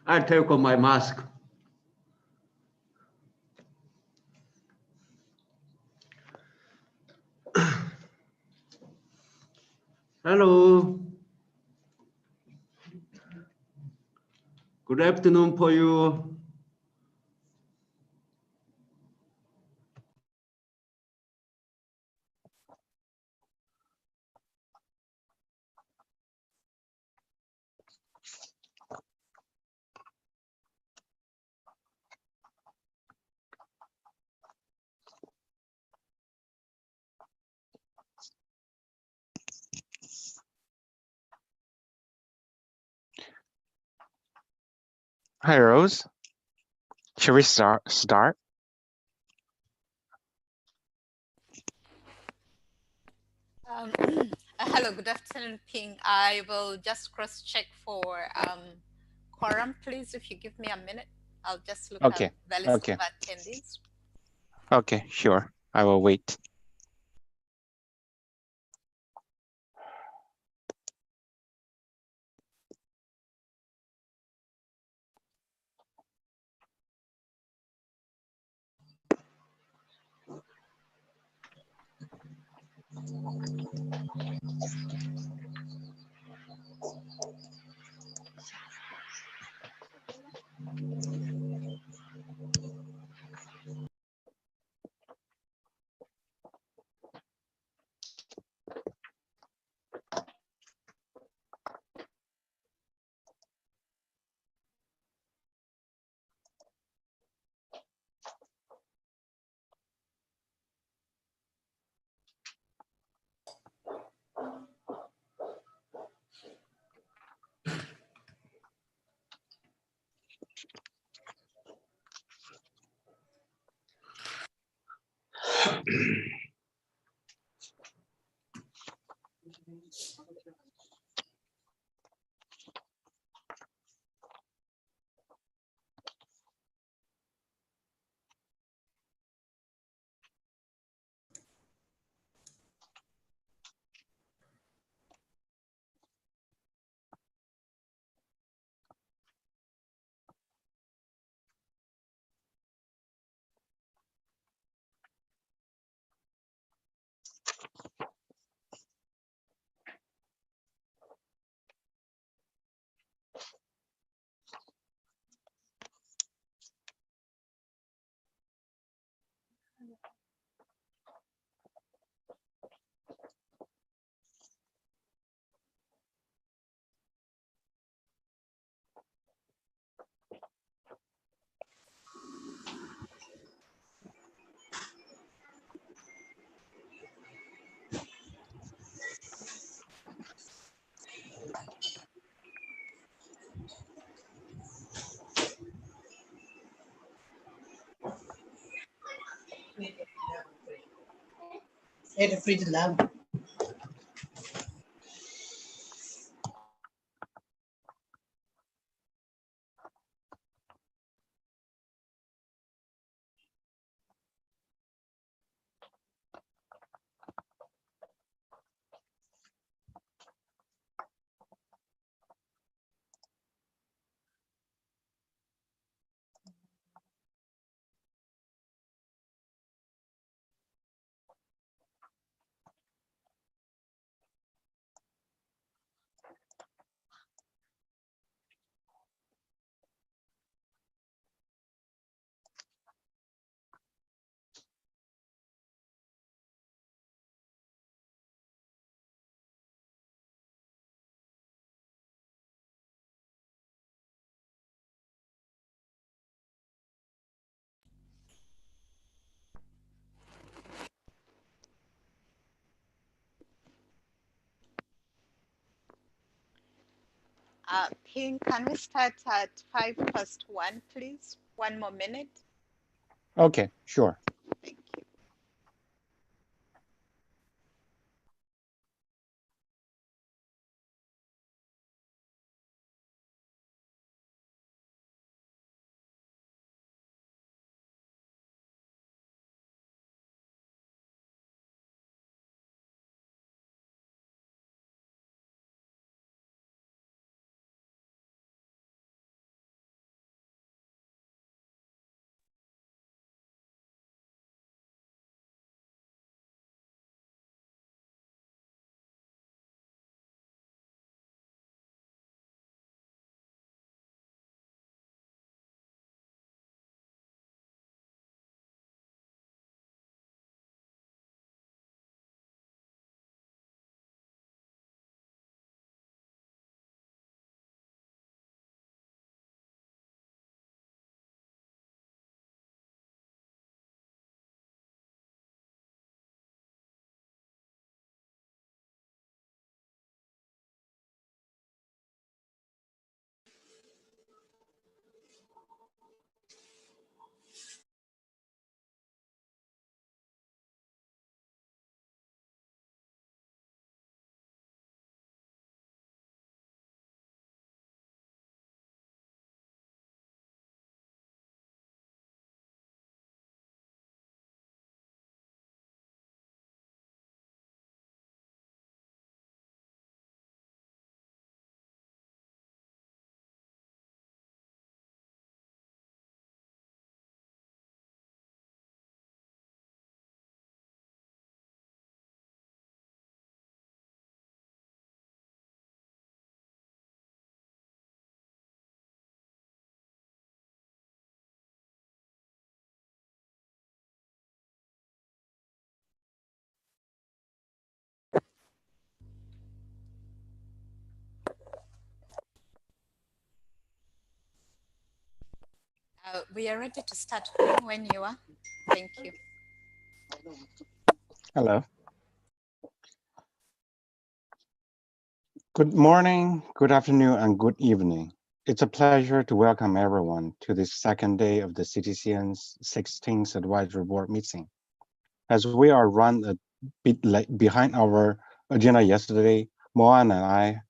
I take off my mask. Hello. Good afternoon for you. Hi, Rose. Should we start? Hello, good afternoon, Ping. I will just cross-check for quorum, please. If you give me a minute, I'll just look Okay. at the list Okay. of attendees. Okay, sure. I will wait. Era free to love. Ping, can we start at 1:05, please? One more minute. Okay, sure. Thank you. We are ready to start when you are. Thank you. Hello. Good morning, good afternoon, and good evening. It's a pleasure to welcome everyone to this second day of the CTCN's 16th Advisory Board meeting. As we are run a bit late behind our agenda yesterday, Moan and I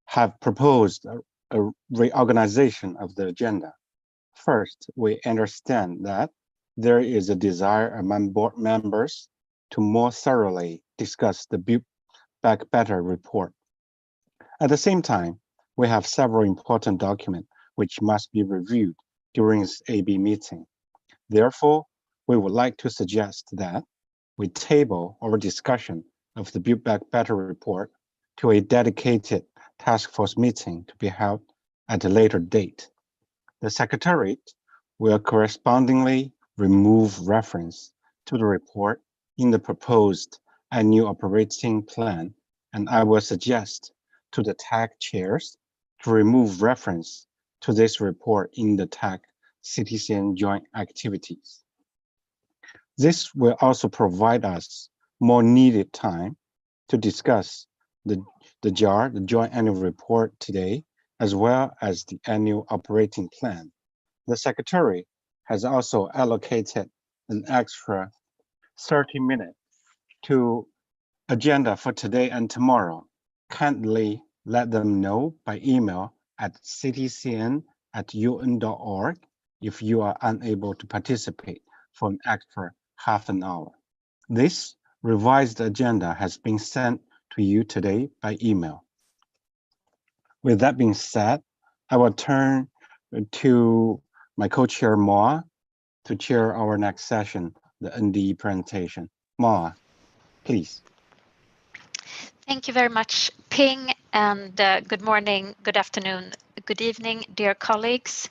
have proposed a reorganization of the agenda. First, we understand that there is a desire among board members to more thoroughly discuss the Build Back Better report. At the same time, we have several important documents which must be reviewed during this AB meeting. Therefore, we would like to suggest that we table our discussion of the Build Back Better report to a dedicated task force meeting to be held at a later date. The Secretariat will correspondingly remove reference to the report in the proposed annual operating plan, and I will suggest to the TAG chairs to remove reference to this report in the TAG CTCN joint activities. This will also provide us more needed time to discuss the JAR, the Joint Annual Report today, as well as the annual operating plan. The Secretary has also allocated an extra 30 minutes to agenda for today and tomorrow. Kindly let them know by email at ctcn@un.org if you are unable to participate for an extra half an hour. This revised agenda has been sent to you today by email. With that being said, I will turn to my co-chair Moa to chair our next session, the NDE presentation. Moa, please. Thank you very much, Ping, and good morning, good afternoon, good evening, dear colleagues.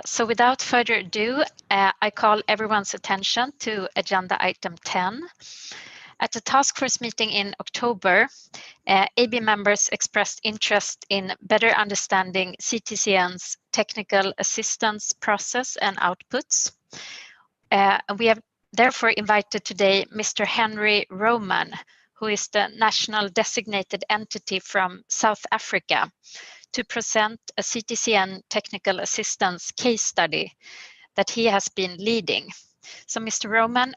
So without further ado, I call everyone's attention to agenda item 10. At the task force meeting in October, AB members expressed interest in better understanding CTCN's technical assistance process and outputs. We have therefore invited today Mr. Henry Roman, who is the national designated entity from South Africa, to present a CTCN technical assistance case study that he has been leading. So Mr. Roman,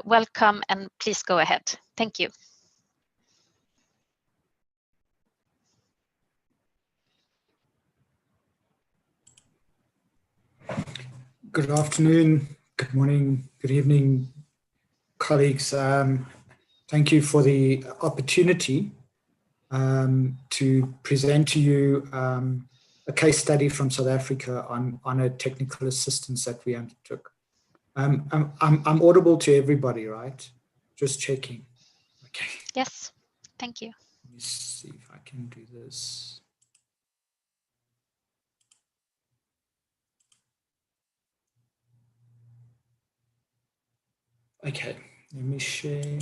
welcome and please go ahead. Thank you. Good afternoon, good morning, good evening, colleagues. Thank you for the opportunity to present to you a case study from South Africa on a technical assistance that we undertook. I'm audible to everybody, right? Just checking. Okay. Yes, thank you. Let me see if I can do this. Okay, let me share.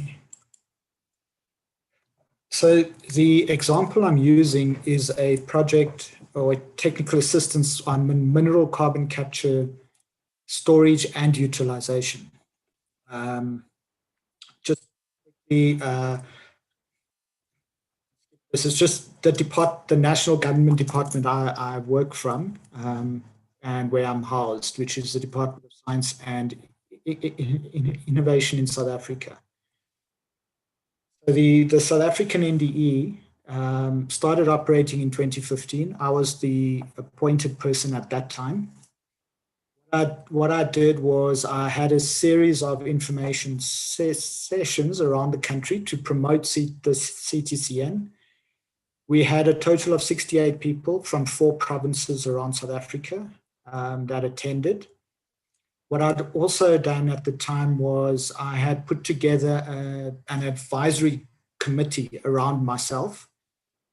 So the example I'm using is a project or a technical assistance on mineral carbon capture, storage and utilization. This is just the national government department I work from and where I'm housed, which is the Department of Science and Innovation in South Africa. The South African NDE started operating in 2015. I was the appointed person at that time. What I did was I had a series of information sessions around the country to promote the CTCN. We had a total of 68 people from 4 provinces around South Africa that attended. What I'd also done at the time was I had put together an advisory committee around myself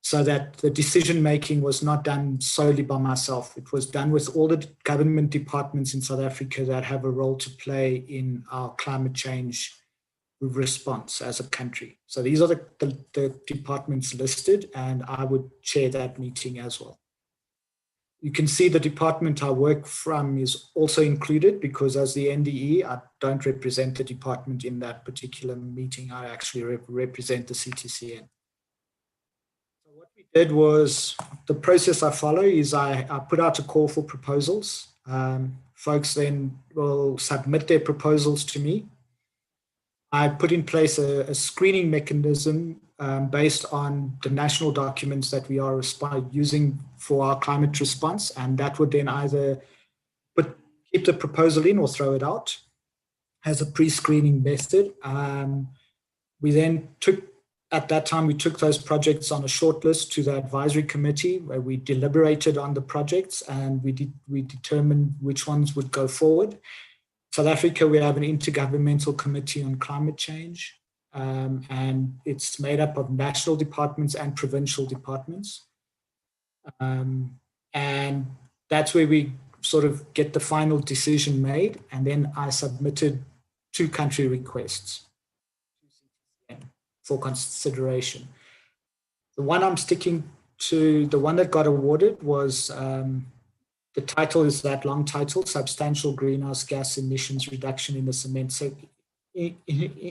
so that the decision-making was not done solely by myself. It was done with all the government departments in South Africa that have a role to play in our climate change response as a country. So these are the departments listed, and I would chair that meeting as well. You can see the department I work from is also included, because as the NDE, I don't represent the department in that particular meeting. I actually represent the CTCN. So what we did was, the process I follow is I put out a call for proposals. Folks then will submit their proposals to me. I put in place a screening mechanism based on the national documents that we are using for our climate response, and that would then either keep the proposal in or throw it out as a pre-screening method. We then at that time, we took those projects on a short list to the advisory committee, where we deliberated on the projects and we determined which ones would go forward. South Africa, we have an intergovernmental committee on climate change, and it's made up of national departments and provincial departments. And that's where we sort of get the final decision made. And then I submitted 2 country requests for consideration. The one I'm sticking to, the one that got awarded was, the title is that long title, Substantial Greenhouse Gas Emissions Reduction in the Cement Industry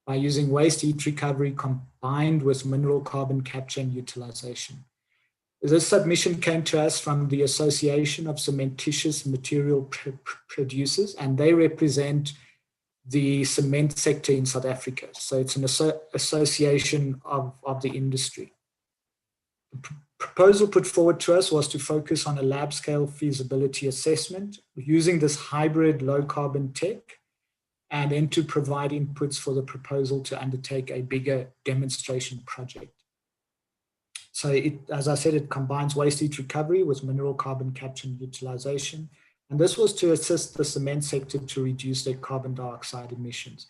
by using waste heat recovery combined with mineral carbon capture and utilization. This submission came to us from the Association of Cementitious Material Producers, and they represent the cement sector in South Africa. So it's an association of the industry. The proposal put forward to us was to focus on a lab scale feasibility assessment using this hybrid low carbon tech, and then to provide inputs for the proposal to undertake a bigger demonstration project. So as I said, it combines waste heat recovery with mineral carbon capture and utilization. And this was to assist the cement sector to reduce their carbon dioxide emissions.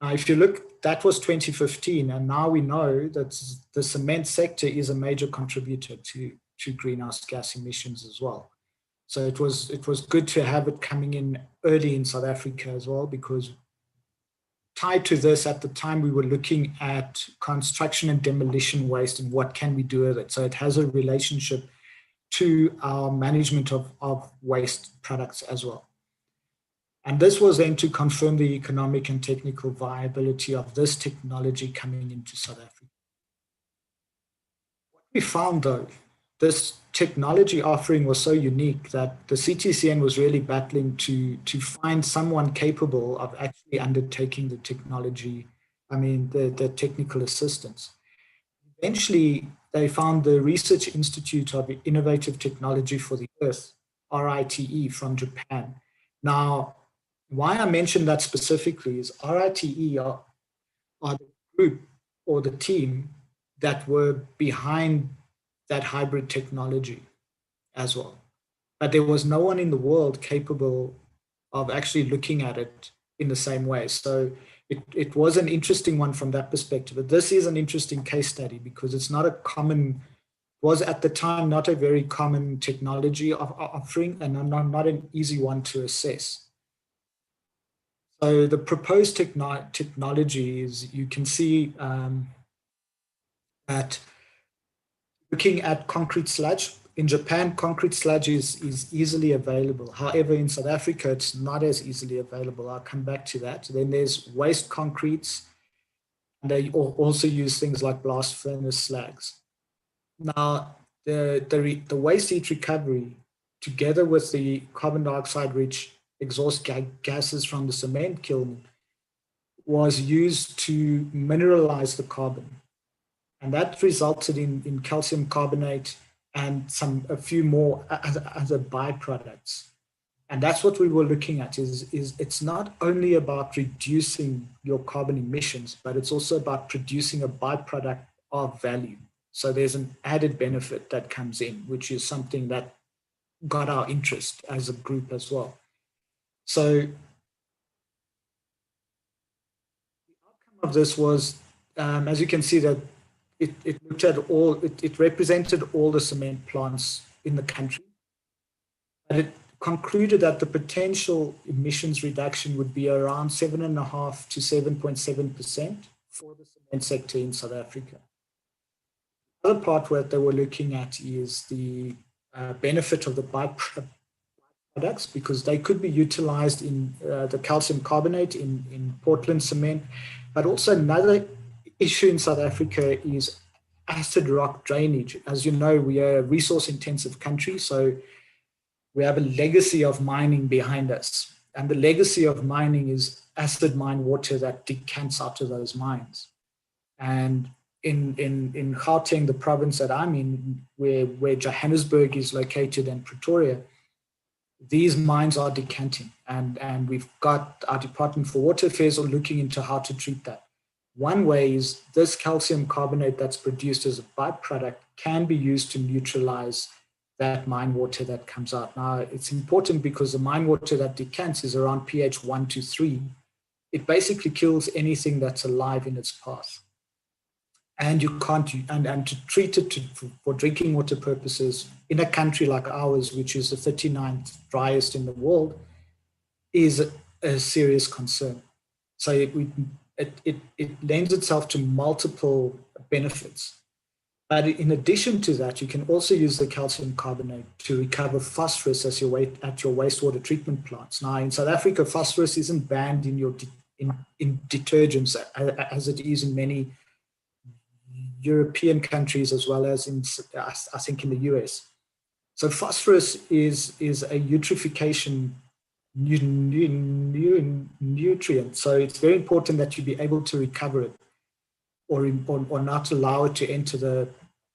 Now, if you look, that was 2015, and now we know that the cement sector is a major contributor to greenhouse gas emissions as well. So it was good to have it coming in early in South Africa as well, because tied to this, at the time we were looking at construction and demolition waste and what can we do with it. So it has a relationship to our management of waste products as well. And this was then to confirm the economic and technical viability of this technology coming into South Africa. What we found though, this technology offering was so unique that the CTCN was really battling to find someone capable of actually undertaking the technology, the technical assistance. Eventually, they found the Research Institute of Innovative Technology for the Earth, RITE, from Japan. Now, why I mentioned that specifically is RITE are the group or the team that were behind that hybrid technology as well. But there was no one in the world capable of actually looking at it in the same way. So it was an interesting one from that perspective. But this is an interesting case study because it's not a common, was at the time not a very common technology offering and not an easy one to assess. So the proposed technology is, you can see that looking at concrete sludge, in Japan, concrete sludge is easily available. However, in South Africa, it's not as easily available. I'll come back to that. Then there's waste concretes, and they also use things like blast furnace slags. Now, the waste heat recovery, together with the carbon dioxide-rich exhaust gases from the cement kiln, was used to mineralize the carbon. And that resulted in calcium carbonate and a few more other byproducts. And that's what we were looking at, is it's not only about reducing your carbon emissions, but it's also about producing a byproduct of value. So there's an added benefit that comes in, which is something that got our interest as a group as well. So the outcome of this was, as you can see, that it looked at it represented all the cement plants in the country. And it concluded that the potential emissions reduction would be around 7.5% to 7.7% for the cement sector in South Africa. other part what they were looking at is the benefit of the byproducts, because they could be utilized in the calcium carbonate in Portland cement. But also another issue in South Africa is acid rock drainage. As you know, we are a resource intensive country, so we have a legacy of mining behind us. And the legacy of mining is acid mine water that decants out of those mines. And in Gauteng, the province that I'm in, where Johannesburg is located and Pretoria, these mines are decanting. And we've got our Department for Water Affairs are looking into how to treat that. One way is this calcium carbonate that's produced as a byproduct can be used to neutralize that mine water that comes out. Now, it's important because the mine water that decants is around pH 1 to 3. It basically kills anything that's alive in its path. And you can't, and to treat it for drinking water purposes in a country like ours, which is the 39th driest in the world, is a serious concern. So it lends itself to multiple benefits. But in addition to that, you can also use the calcium carbonate to recover phosphorus at your wastewater treatment plants. Now, in South Africa, phosphorus isn't banned in detergents as it is in many European countries, as well as in, I think, in the US. So phosphorus is a eutrophication nutrient. So it's very important that you be able to recover it or not allow it to enter the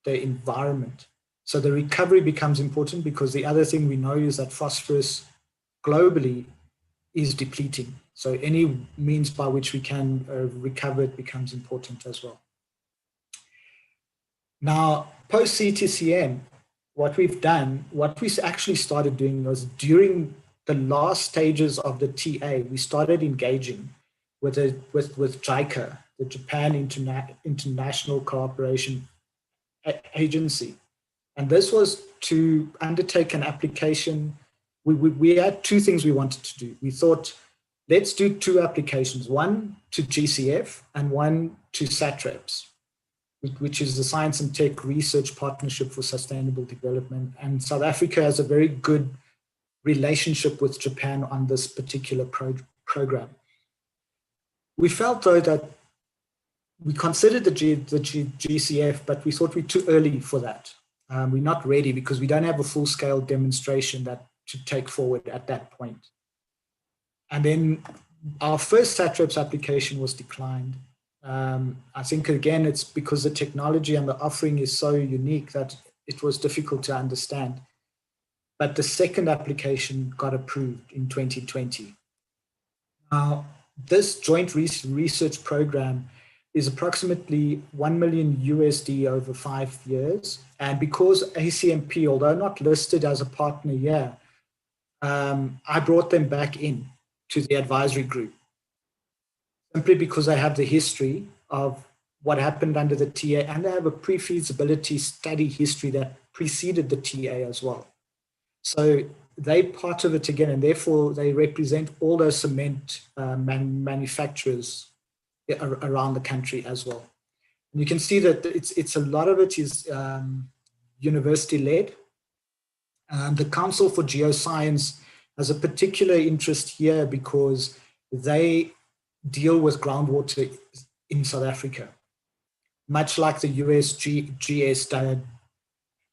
environment. So the recovery becomes important, because the other thing we know is that phosphorus globally is depleting. So any means by which we can recover it becomes important as well. Now, post CTCN, what we actually started doing was during the last stages of the TA, we started engaging with JICA, the Japan International Cooperation Agency. And this was to undertake an application. We had two things we wanted to do. We thought, let's do two applications, one to GCF and one to SATRAPS, which is the Science and Tech Research Partnership for Sustainable Development. And South Africa has a very good relationship with Japan on this particular program. We felt, though, that we considered the GCF, but we thought we're too early for that. We're not ready because we don't have a full-scale demonstration to take forward at that point. And then our first SATRAPS application was declined. I think, again, it's because the technology and the offering is so unique that it was difficult to understand. But the second application got approved in 2020. Now, this joint research program is approximately $1 million USD over 5 years. And because ACMP, although not listed as a partner here, I brought them back in to the advisory group, simply because they have the history of what happened under the TA, and they have a pre-feasibility study history that preceded the TA as well. So they part of it again, and therefore they represent all those cement manufacturers around the country as well. And you can see that it's a lot of it is university-led. The Council for Geoscience has a particular interest here because they deal with groundwater in South Africa, much like the USGS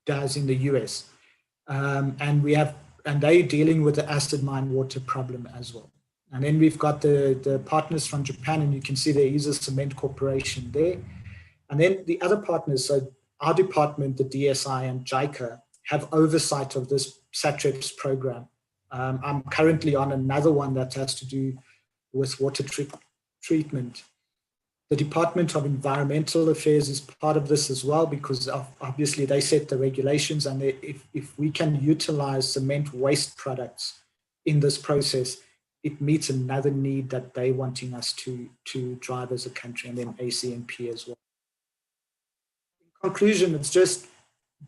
does in the US. And they're dealing with the acid mine water problem as well. And then we've got the partners from Japan, and you can see there is a cement corporation there. And then the other partners, so our department, the DSI and JICA, have oversight of this SATRAPS program. I'm currently on another one that has to do with water treatment. The Department of Environmental Affairs is part of this as well, because obviously they set the regulations, and if we can utilize cement waste products in this process, it meets another need that they're wanting us to drive as a country, and then ACMP as well. In conclusion, it's just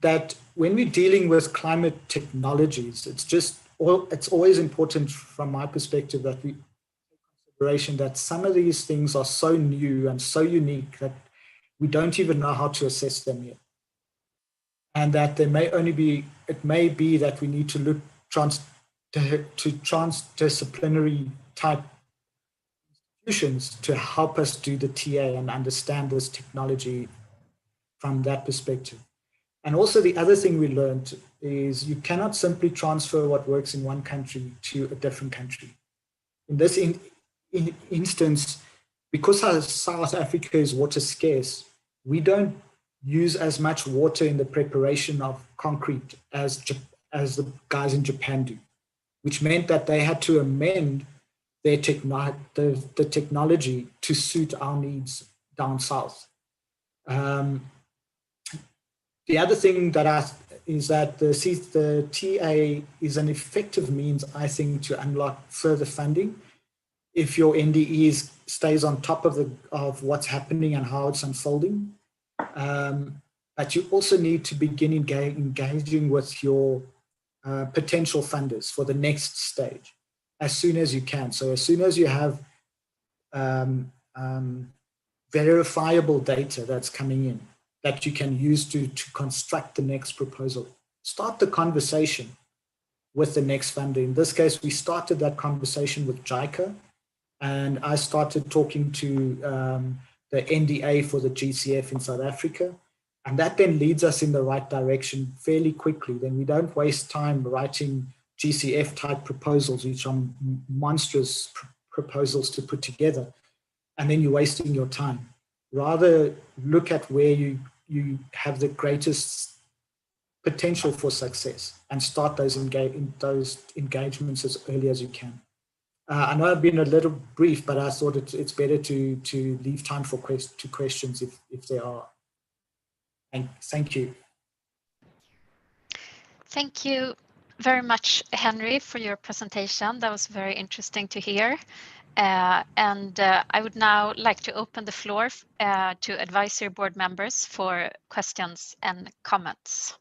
that when we're dealing with climate technologies, it's always important from my perspective that we take consideration that some of these things are so new and so unique that we don't even know how to assess them yet. and that there may only be, it may be that we need to look to transdisciplinary type institutions to help us do the TA and understand this technology from that perspective. And also the other thing we learned is you cannot simply transfer what works in one country to a different country. In this instance, because South Africa is water scarce, we don't use as much water in the preparation of concrete as the guys in Japan do, which meant that they had to amend their the technology to suit our needs down south. The other thing that is that the TA is an effective means, I think, to unlock further funding if your NDE stays on top of what's happening and how it's unfolding. But you also need to begin engaging with your potential funders for the next stage as soon as you can. So as soon as you have verifiable data that's coming in that you can use to construct the next proposal, start the conversation with the next funder. In this case, we started that conversation with JICA, and I started talking to the NDA for the GCF in South Africa. And that then leads us in the right direction fairly quickly. Then we don't waste time writing GCF type proposals, which are monstrous proposals to put together. And then you're wasting your time. Rather look at where you have the greatest potential for success and start those engagements as early as you can. I know I've been a little brief, but I thought it's better to leave time for questions if there are. And thank you. Thank you very much, Henry, for your presentation. That was very interesting to hear. And I would now like to open the floor to advisory board members for questions and comments.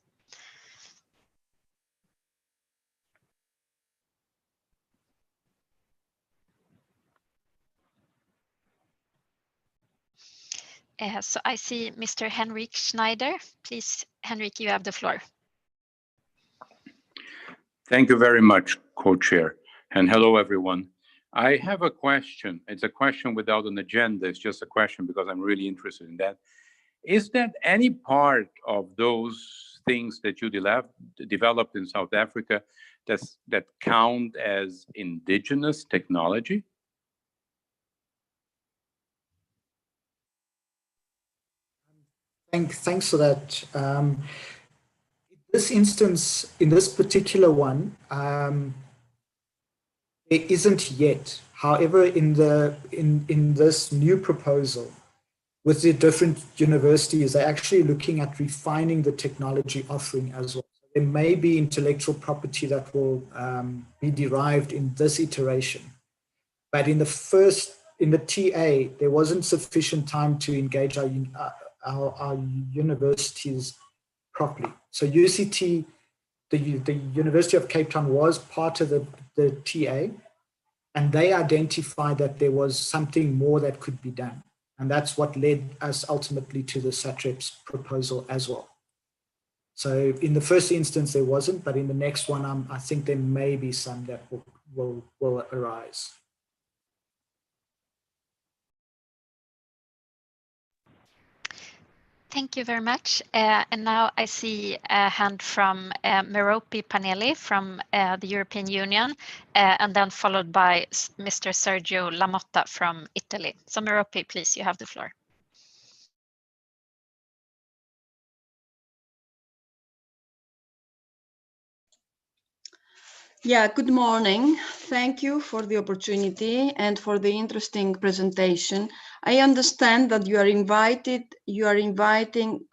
So I see Mr. Henrik Schneider. Please, Henrik, you have the floor. Thank you very much, co-chair, and hello, everyone. I have a question. It's a question without an agenda. It's just a question because I'm really interested in that. Is that any part of those things that you developed in South Africa that count as indigenous technology? Thanks for that. In this instance, in this particular one, there isn't yet. However, in this new proposal, with the different universities, they're actually looking at refining the technology offering as well. There may be intellectual property that will be derived in this iteration, but in the TA, there wasn't sufficient time to engage our universities properly. So UCT, the University of Cape Town, was part of the TA, and they identified that there was something more that could be done. And that's what led us ultimately to the SATREP's proposal as well. So in the first instance, there wasn't, but in the next one, I think there may be some that will arise. Thank you very much. And now I see a hand from Merope Panelli from the European Union, and then followed by Mr. Sergio Lamotta from Italy. So Merope, please, you have the floor. Yeah, good morning. Thank you for the opportunity and for the interesting presentation. I understand that you are inviting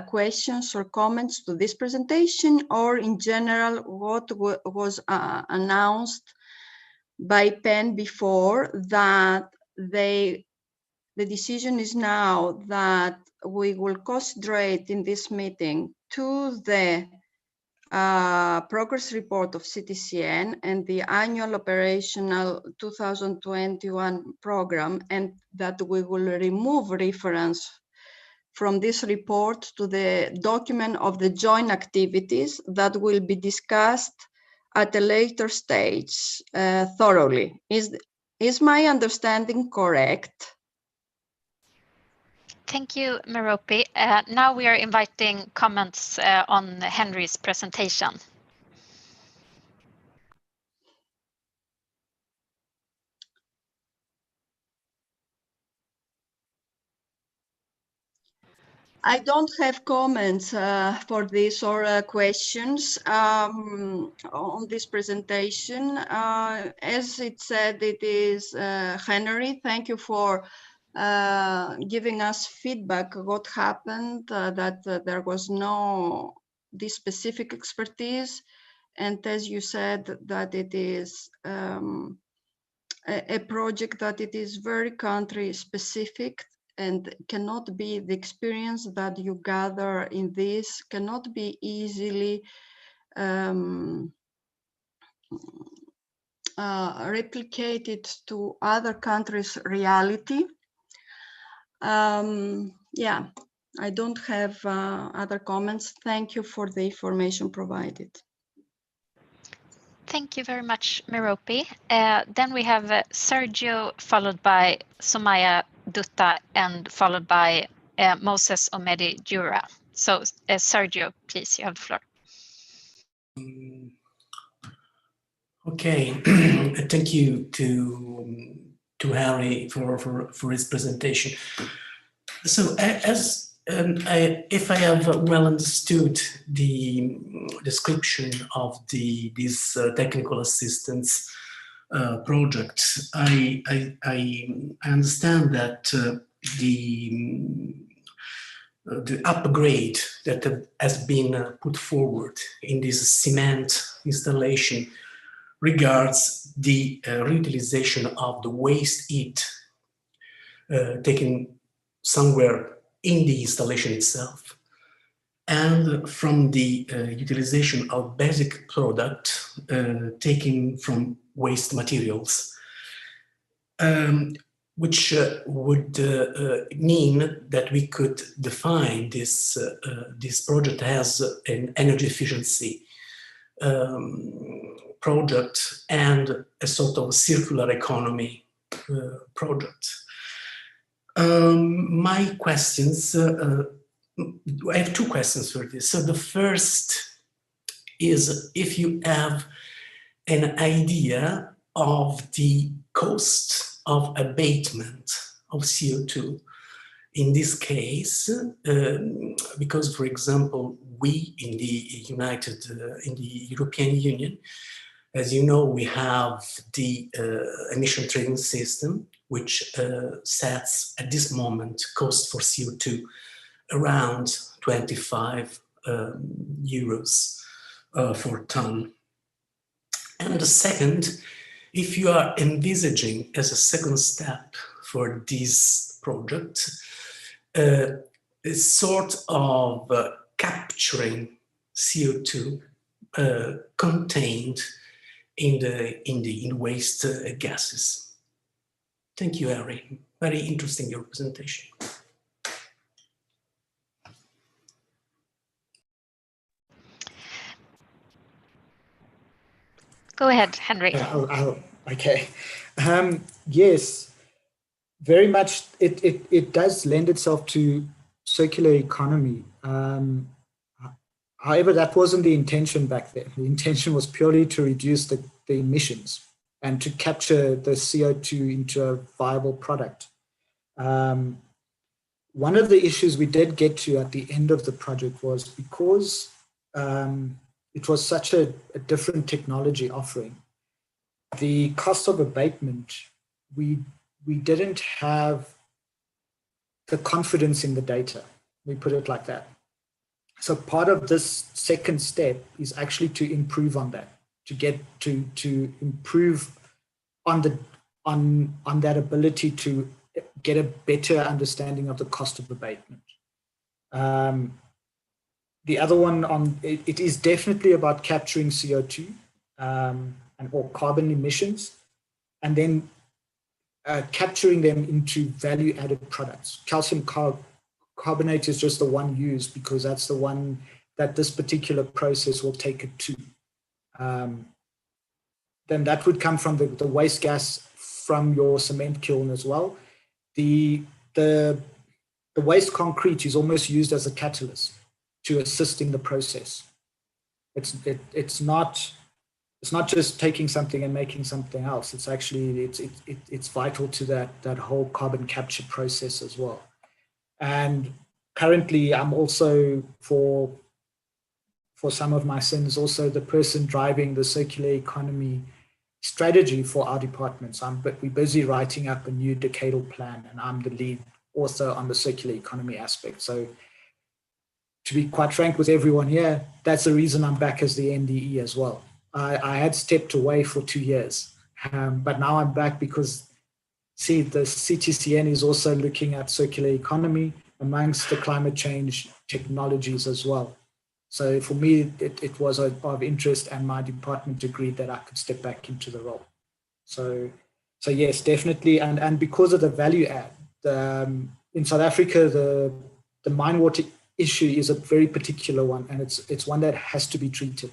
questions or comments to this presentation, or in general, what was announced by PEN before, that the decision is now that we will concentrate in this meeting to the progress report of CTCN and the annual operational 2021 program, and that we will remove reference from this report to the document of the joint activities that will be discussed at a later stage thoroughly. Is my understanding correct? Thank you, Merope. Now we are inviting comments on Henry's presentation. I don't have comments for this or questions on this presentation. As it said, it is Henry. Thank you for giving us feedback what happened, that there was no this specific expertise. And as you said, that it is a project that it is very country specific and cannot be the experience that you gather in this cannot be easily replicated to other countries' reality. Yeah, I don't have other comments. Thank you for the information provided. Thank you very much, Merope. Then we have Sergio, followed by Somaya Dutta, and followed by Moses Omedi Jura. So Sergio, please, you have the floor. Okay, thank you to Harry for his presentation. So as if I have well understood the description of this technical assistance project, I understand that the upgrade that has been put forward in this cement installation regards the reutilization of the waste heat taken somewhere in the installation itself, and from the utilization of basic product taken from waste materials, which would mean that we could define this project as an energy efficiency project and a sort of circular economy project. My questions, I have two questions for this. So the first is if you have an idea of the cost of abatement of CO2 in this case, because, for example, we in the European Union, as you know, we have the emission trading system, which sets at this moment cost for CO2 around 25 euros for a ton. And the second, if you are envisaging as a second step for this project, a sort of capturing CO2 contained in the waste gases. Thank you, Harry. Very interesting, your presentation. Go ahead, Henry. Okay. Yes, very much. It does lend itself to circular economy. However, that wasn't the intention back then. The intention was purely to reduce the emissions and to capture the CO2 into a viable product. One of the issues we did get to at the end of the project was because it was such a different technology offering, the cost of abatement, we didn't have the confidence in the data. We put it like that. So part of this second step is actually to improve on that, to get to improve on that ability to get a better understanding of the cost of abatement. The other one it is definitely about capturing CO2 or carbon emissions, and then capturing them into value-added products. Calcium carbonate is just the one used because that's the one that this particular process will take it to. Then that would come from the waste gas from your cement kiln as well. The waste concrete is almost used as a catalyst to assist in the process. It's not just taking something and making something else. It's actually it's vital to that whole carbon capture process as well. And currently, I'm also for some of my sins also the person driving the circular economy strategy for our departments. We're busy writing up a new decadal plan, and I'm the lead author on the circular economy aspect. So to be quite frank with everyone here, that's the reason I'm back as the NDE as well. I had stepped away for 2 years, but now I'm back because, see, the CTCN is also looking at circular economy amongst the climate change technologies as well. So for me, it was of interest, and my department agreed that I could step back into the role. So yes, definitely. And because of the value add, in South Africa, the mine water issue is a very particular one, and it's one that has to be treated.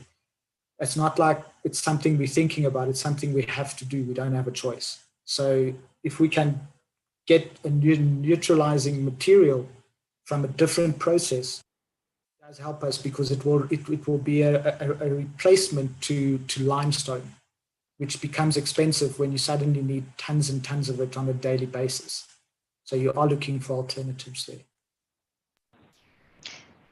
It's not like it's something we're thinking about, it's something we have to do. We don't have a choice. So if we can get a neutralizing material from a different process, it does help us, because it will be a replacement to limestone, which becomes expensive when you suddenly need tons and tons of it on a daily basis. So you are looking for alternatives there.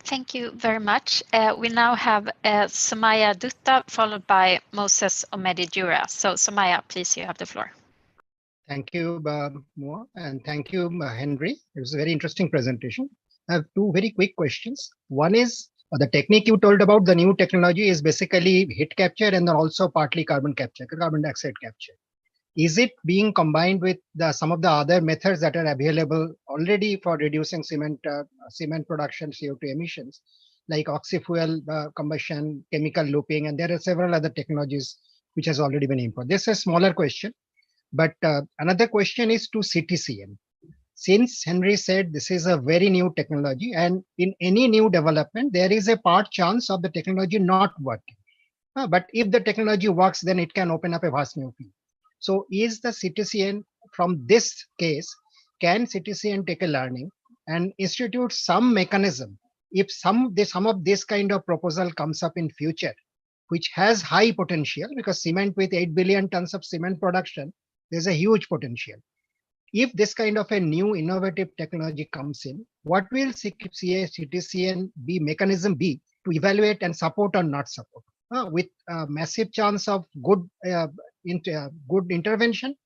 Thank you very much. We now have Somaya Dutta, followed by Moses Omedi-Jura. So Somaya, please, you have the floor. Thank you, Moa, and thank you, Henry. It was a very interesting presentation. I have two very quick questions. One is, the technique you told about, the new technology, is basically heat capture and then also partly carbon capture, carbon dioxide capture. Is it being combined with some of the other methods that are available already for reducing cement production CO2 emissions, like oxy-fuel combustion, chemical looping, and there are several other technologies which has already been imported. This is a smaller question, but another question is to CTCN. Since Henry said this is a very new technology, and in any new development, there is a part chance of the technology not working. But if the technology works, then it can open up a vast new field. So is the CTCN, from this case, can CTCN take a learning and institute some mechanism if some of this kind of proposal comes up in future, which has high potential, because cement with 8 billion tons of cement production, there's a huge potential. If this kind of a new innovative technology comes in, what will CTCN mechanism be to evaluate and support or not support? With a massive chance of good intervention,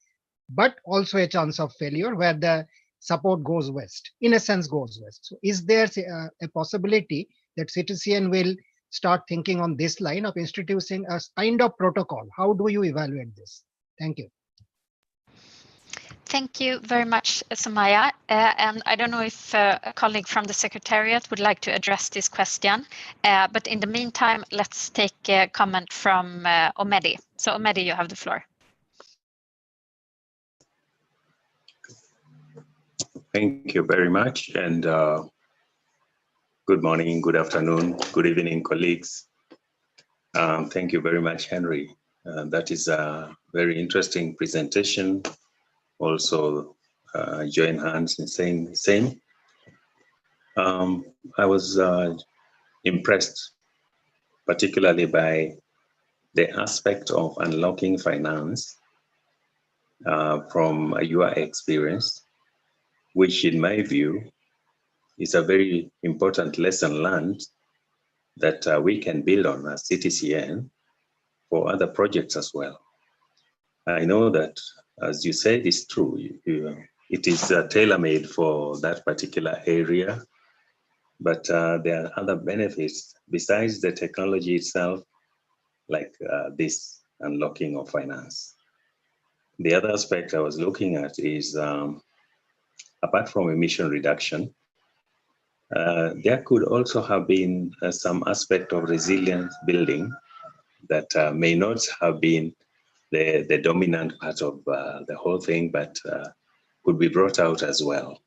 but also a chance of failure where the support goes west, in a sense goes west. So is there a possibility that CTCN will start thinking on this line of instituting a kind of protocol? How do you evaluate this? Thank you. Thank you very much, Somaya. And I don't know if a colleague from the Secretariat would like to address this question, but in the meantime, let's take a comment from Omedi. So Omedi, you have the floor. Thank you very much, and good morning, good afternoon, good evening, colleagues. Thank you very much, Henry. That is a very interesting presentation. Also, join hands in saying the same. I was impressed, particularly by the aspect of unlocking finance from your experience, which in my view is a very important lesson learned that we can build on as CTCN for other projects as well. I know that, as you said, it's true. It is tailor-made for that particular area, but there are other benefits besides the technology itself, like this unlocking of finance. The other aspect I was looking at is, apart from emission reduction, there could also have been some aspect of resilience building that may not have been the dominant part of the whole thing, but could be brought out as well.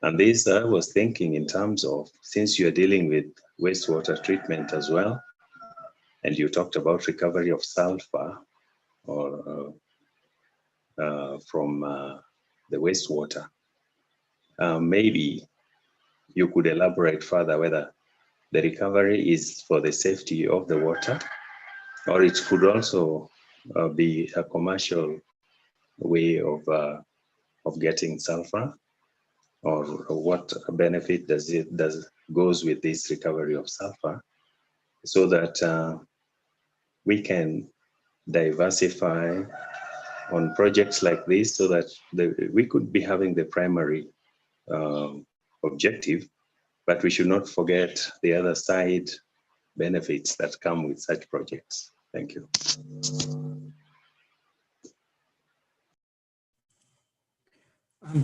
And this, I was thinking in terms of, since you're dealing with wastewater treatment as well, and you talked about recovery of sulfur or from the wastewater, maybe you could elaborate further whether the recovery is for the safety of the water, or it could also be a commercial way of getting sulfur, or what benefit goes with this recovery of sulfur, so that we can diversify on projects like this, so that we could be having the primary objective, but we should not forget the other side benefits that come with such projects. Thank you.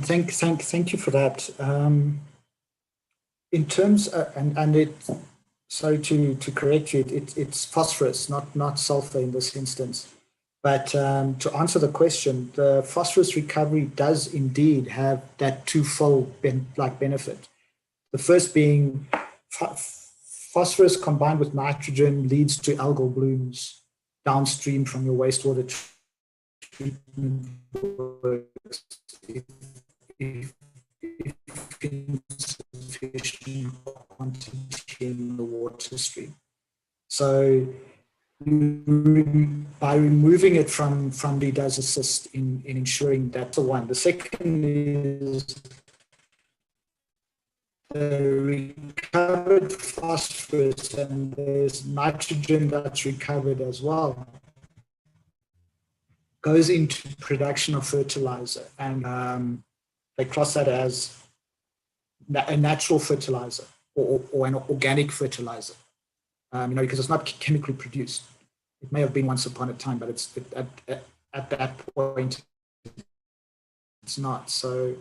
Thank you for that. In terms and it, sorry to correct you, it's phosphorus, not sulfur in this instance. But to answer the question, the phosphorus recovery does indeed have that twofold benefit. The first being phosphorus combined with nitrogen leads to algal blooms downstream from your wastewater treatment works if insufficient quantity in the water stream. So by removing it from the does assist in ensuring that's the one. The second is the recovered phosphorus, and there's nitrogen that's recovered as well, goes into production of fertilizer, and they class that as a natural fertilizer or an organic fertilizer, because it's not chemically produced. It may have been once upon a time, but at that point, it's not. So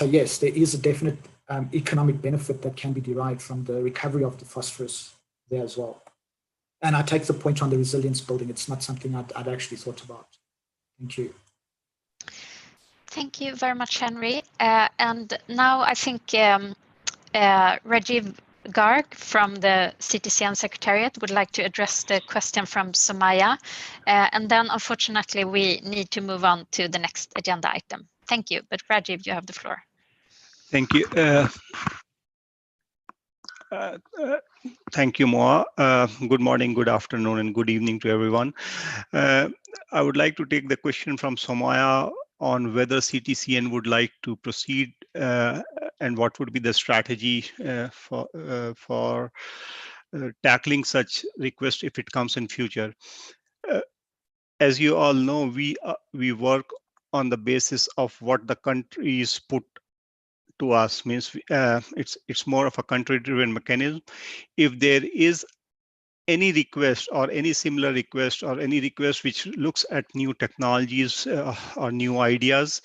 yes, there is a definite economic benefit that can be derived from the recovery of the phosphorus there as well. And I take the point on the resilience building. It's not something I'd actually thought about. Thank you. Thank you very much, Henry. And now I think Rajiv Garg from the CTCN Secretariat would like to address the question from Somaya. And then, unfortunately, we need to move on to the next agenda item. Thank you. But Rajiv, you have the floor. Thank you. Thank you, Moa. Good morning, good afternoon, and good evening to everyone. I would like to take the question from Somaya on whether CTCN would like to proceed and what would be the strategy for tackling such request if it comes in future. As you all know, we work on the basis of what the countries put to us, means it's more of a country-driven mechanism. If there is any request or any similar request or any request which looks at new technologies or new ideas,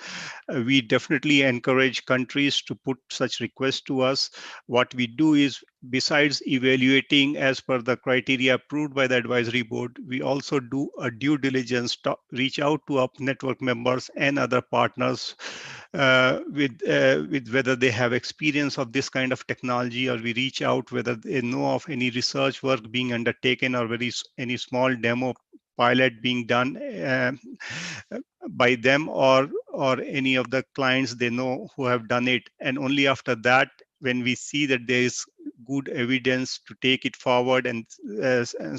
we definitely encourage countries to put such requests to us. What we do is, besides evaluating as per the criteria approved by the advisory board, we also do a due diligence to reach out to our network members and other partners with whether they have experience of this kind of technology, or we reach out whether they know of any research work being undertaken or any small demo pilot being done by them or any of the clients they know who have done it. And only after that, when we see that there is good evidence to take it forward and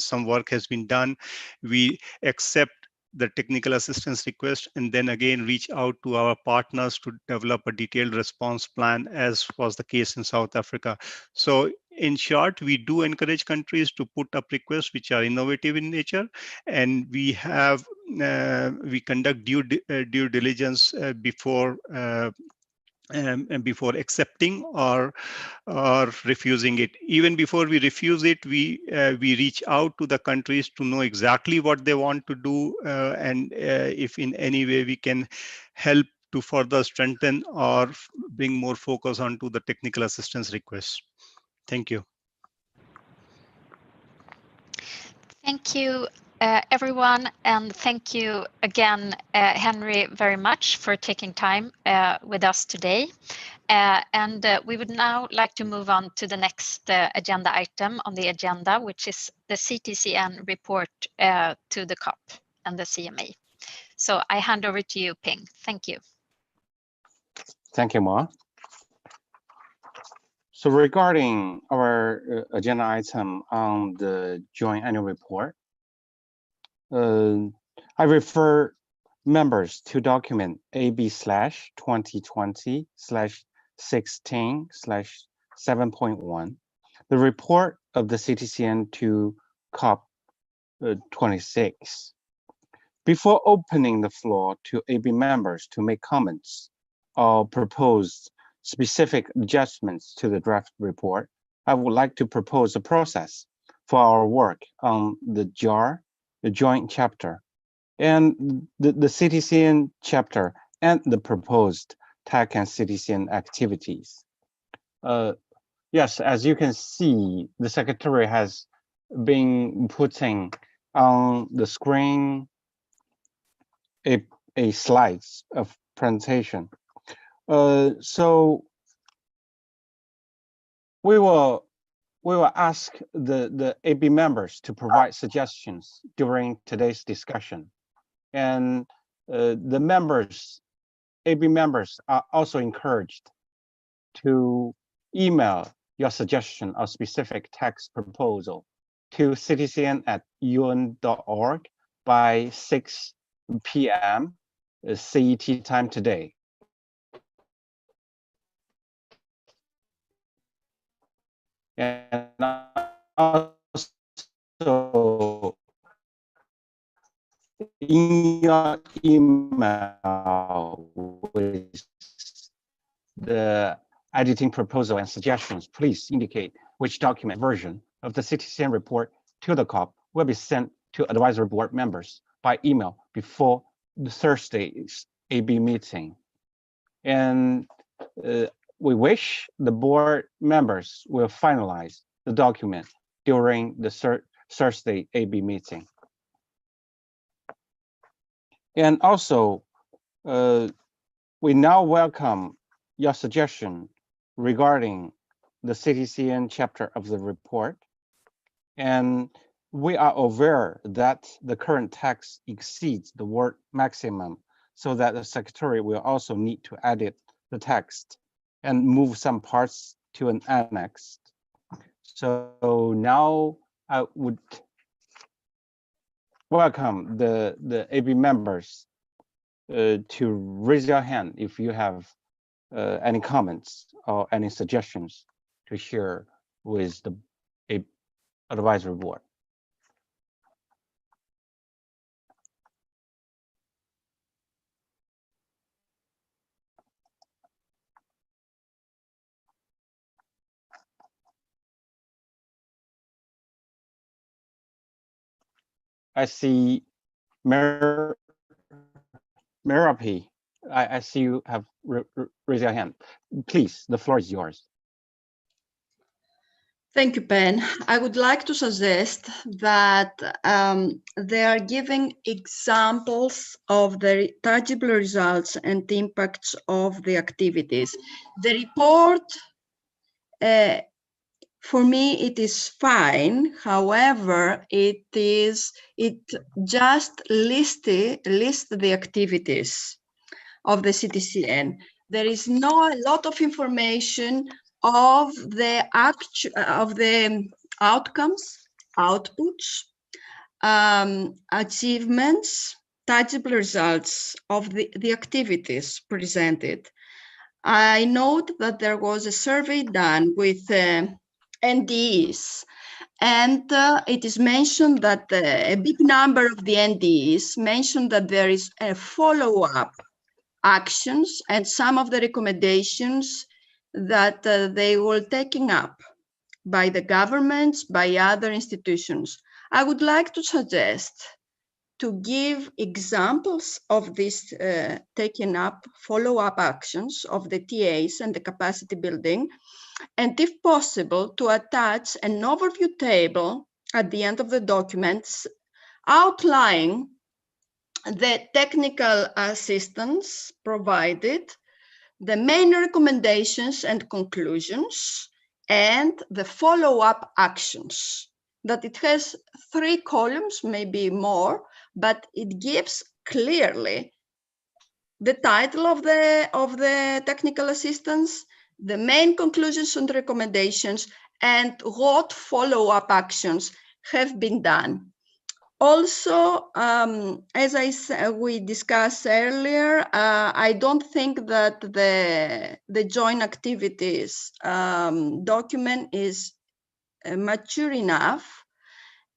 some work has been done, we accept the technical assistance request and then again reach out to our partners to develop a detailed response plan, as was the case in South Africa. So in short, we do encourage countries to put up requests which are innovative in nature, and we conduct due diligence before accepting or refusing it. Even before we refuse it, we reach out to the countries to know exactly what they want to do, and if in any way we can help to further strengthen or bring more focus onto the technical assistance requests. Thank you. Thank you, everyone, and thank you again, Henry, very much for taking time with us today. We would now like to move on to the next agenda item on the agenda, which is the CTCN report to the COP and the CMA. So I hand over to you, Ping. Thank you. Thank you, Ma. So regarding our agenda item on the joint annual report, I refer members to document AB/2020/16/7.1, the report of the CTCN to COP 26. Before opening the floor to AB members to make comments or propose specific adjustments to the draft report, I would like to propose a process for our work on the JAR, the joint chapter, and the CTCN chapter, and the proposed TAC and CTCN activities. Yes, as you can see, the secretary has been putting on the screen a slides of presentation. So we will ask the AB members to provide suggestions during today's discussion. And the members, AB members, are also encouraged to email your suggestion or specific text proposal to ctcn@un.org by 6 p.m. CET time today. And also in your email with the editing proposal and suggestions, please indicate which document version of the CTCN report to the COP will be sent to advisory board members by email before the Thursday's AB meeting. And we wish the board members will finalize the document during the Thursday AB meeting. And also, we now welcome your suggestion regarding the CTCN chapter of the report. And we are aware that the current text exceeds the word maximum, so that the secretary will also need to edit the text and move some parts to an annex. So now I would welcome the AB members to raise your hand if you have any comments or any suggestions to share with the advisory board. I see Merapi. I see you have raised your hand. Please, the floor is yours. Thank you, Ben. I would like to suggest that they are giving examples of the tangible results and impacts of the activities. The report, for me, it is fine. However, it just lists the activities of the CTCN. There is no a lot of information of the outcomes, outputs, achievements, tangible results of the activities presented. I note that there was a survey done with NDEs, and it is mentioned that a big number of the NDEs mentioned that there is a follow-up actions and some of the recommendations that they were taking up by the governments, by other institutions. I would like to suggest to give examples of these taken up follow-up actions of the TAs and the capacity building, and if possible, to attach an overview table at the end of the documents outlining the technical assistance provided the main recommendations and conclusions, and the follow-up actions. That it has 3 columns, maybe more, but it gives clearly the title of the technical assistance, the main conclusions and recommendations, and what follow-up actions have been done. Also, as I said, we discussed earlier, I don't think that the joint activities document is mature enough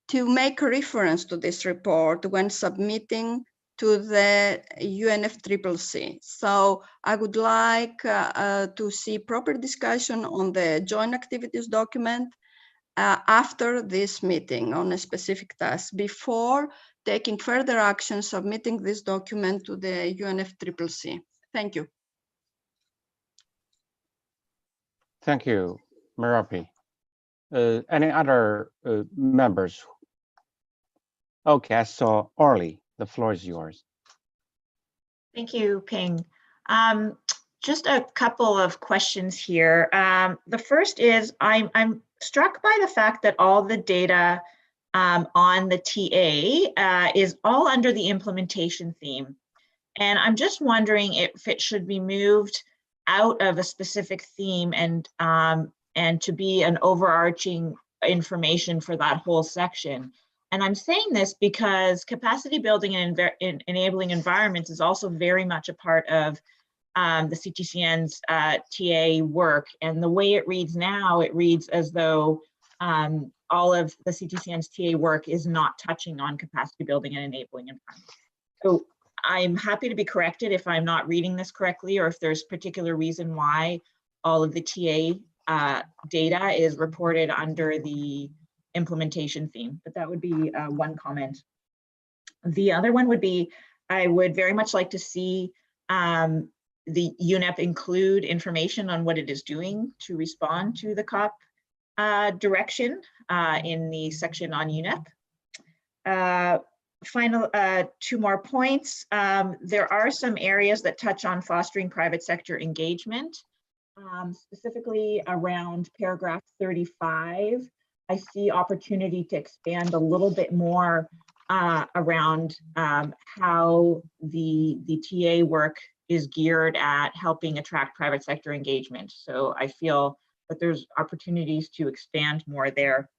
to make reference to this report when submitting to the UNFCCC. So I would like to see proper discussion on the joint activities document after this meeting on a specific task before taking further action, submitting this document to the UNFCCC. Thank you. Thank you, Merapi. Any other members? Okay, so Orly, the floor is yours. Thank you, Ping. Just a couple of questions here. The first is I'm struck by the fact that all the data on the TA is all under the implementation theme. And I'm just wondering if it should be moved out of a specific theme and to be an overarching information for that whole section. And I'm saying this because capacity building and enabling environments is also very much a part of the CTCN's TA work. And the way it reads now, it reads as though all of the CTCN's TA work is not touching on capacity building and enabling environments. So I'm happy to be corrected if I'm not reading this correctly, or if there's particular reason why all of the TA data is reported under the implementation theme, but that would be one comment. The other one would be, I would very much like to see the UNEP include information on what it is doing to respond to the COP direction in the section on UNEP. Final 2 more points. There are some areas that touch on fostering private sector engagement, specifically around paragraph 35. I see opportunity to expand a little bit more around how the TA work is geared at helping attract private sector engagement. So I feel that there's opportunities to expand more there.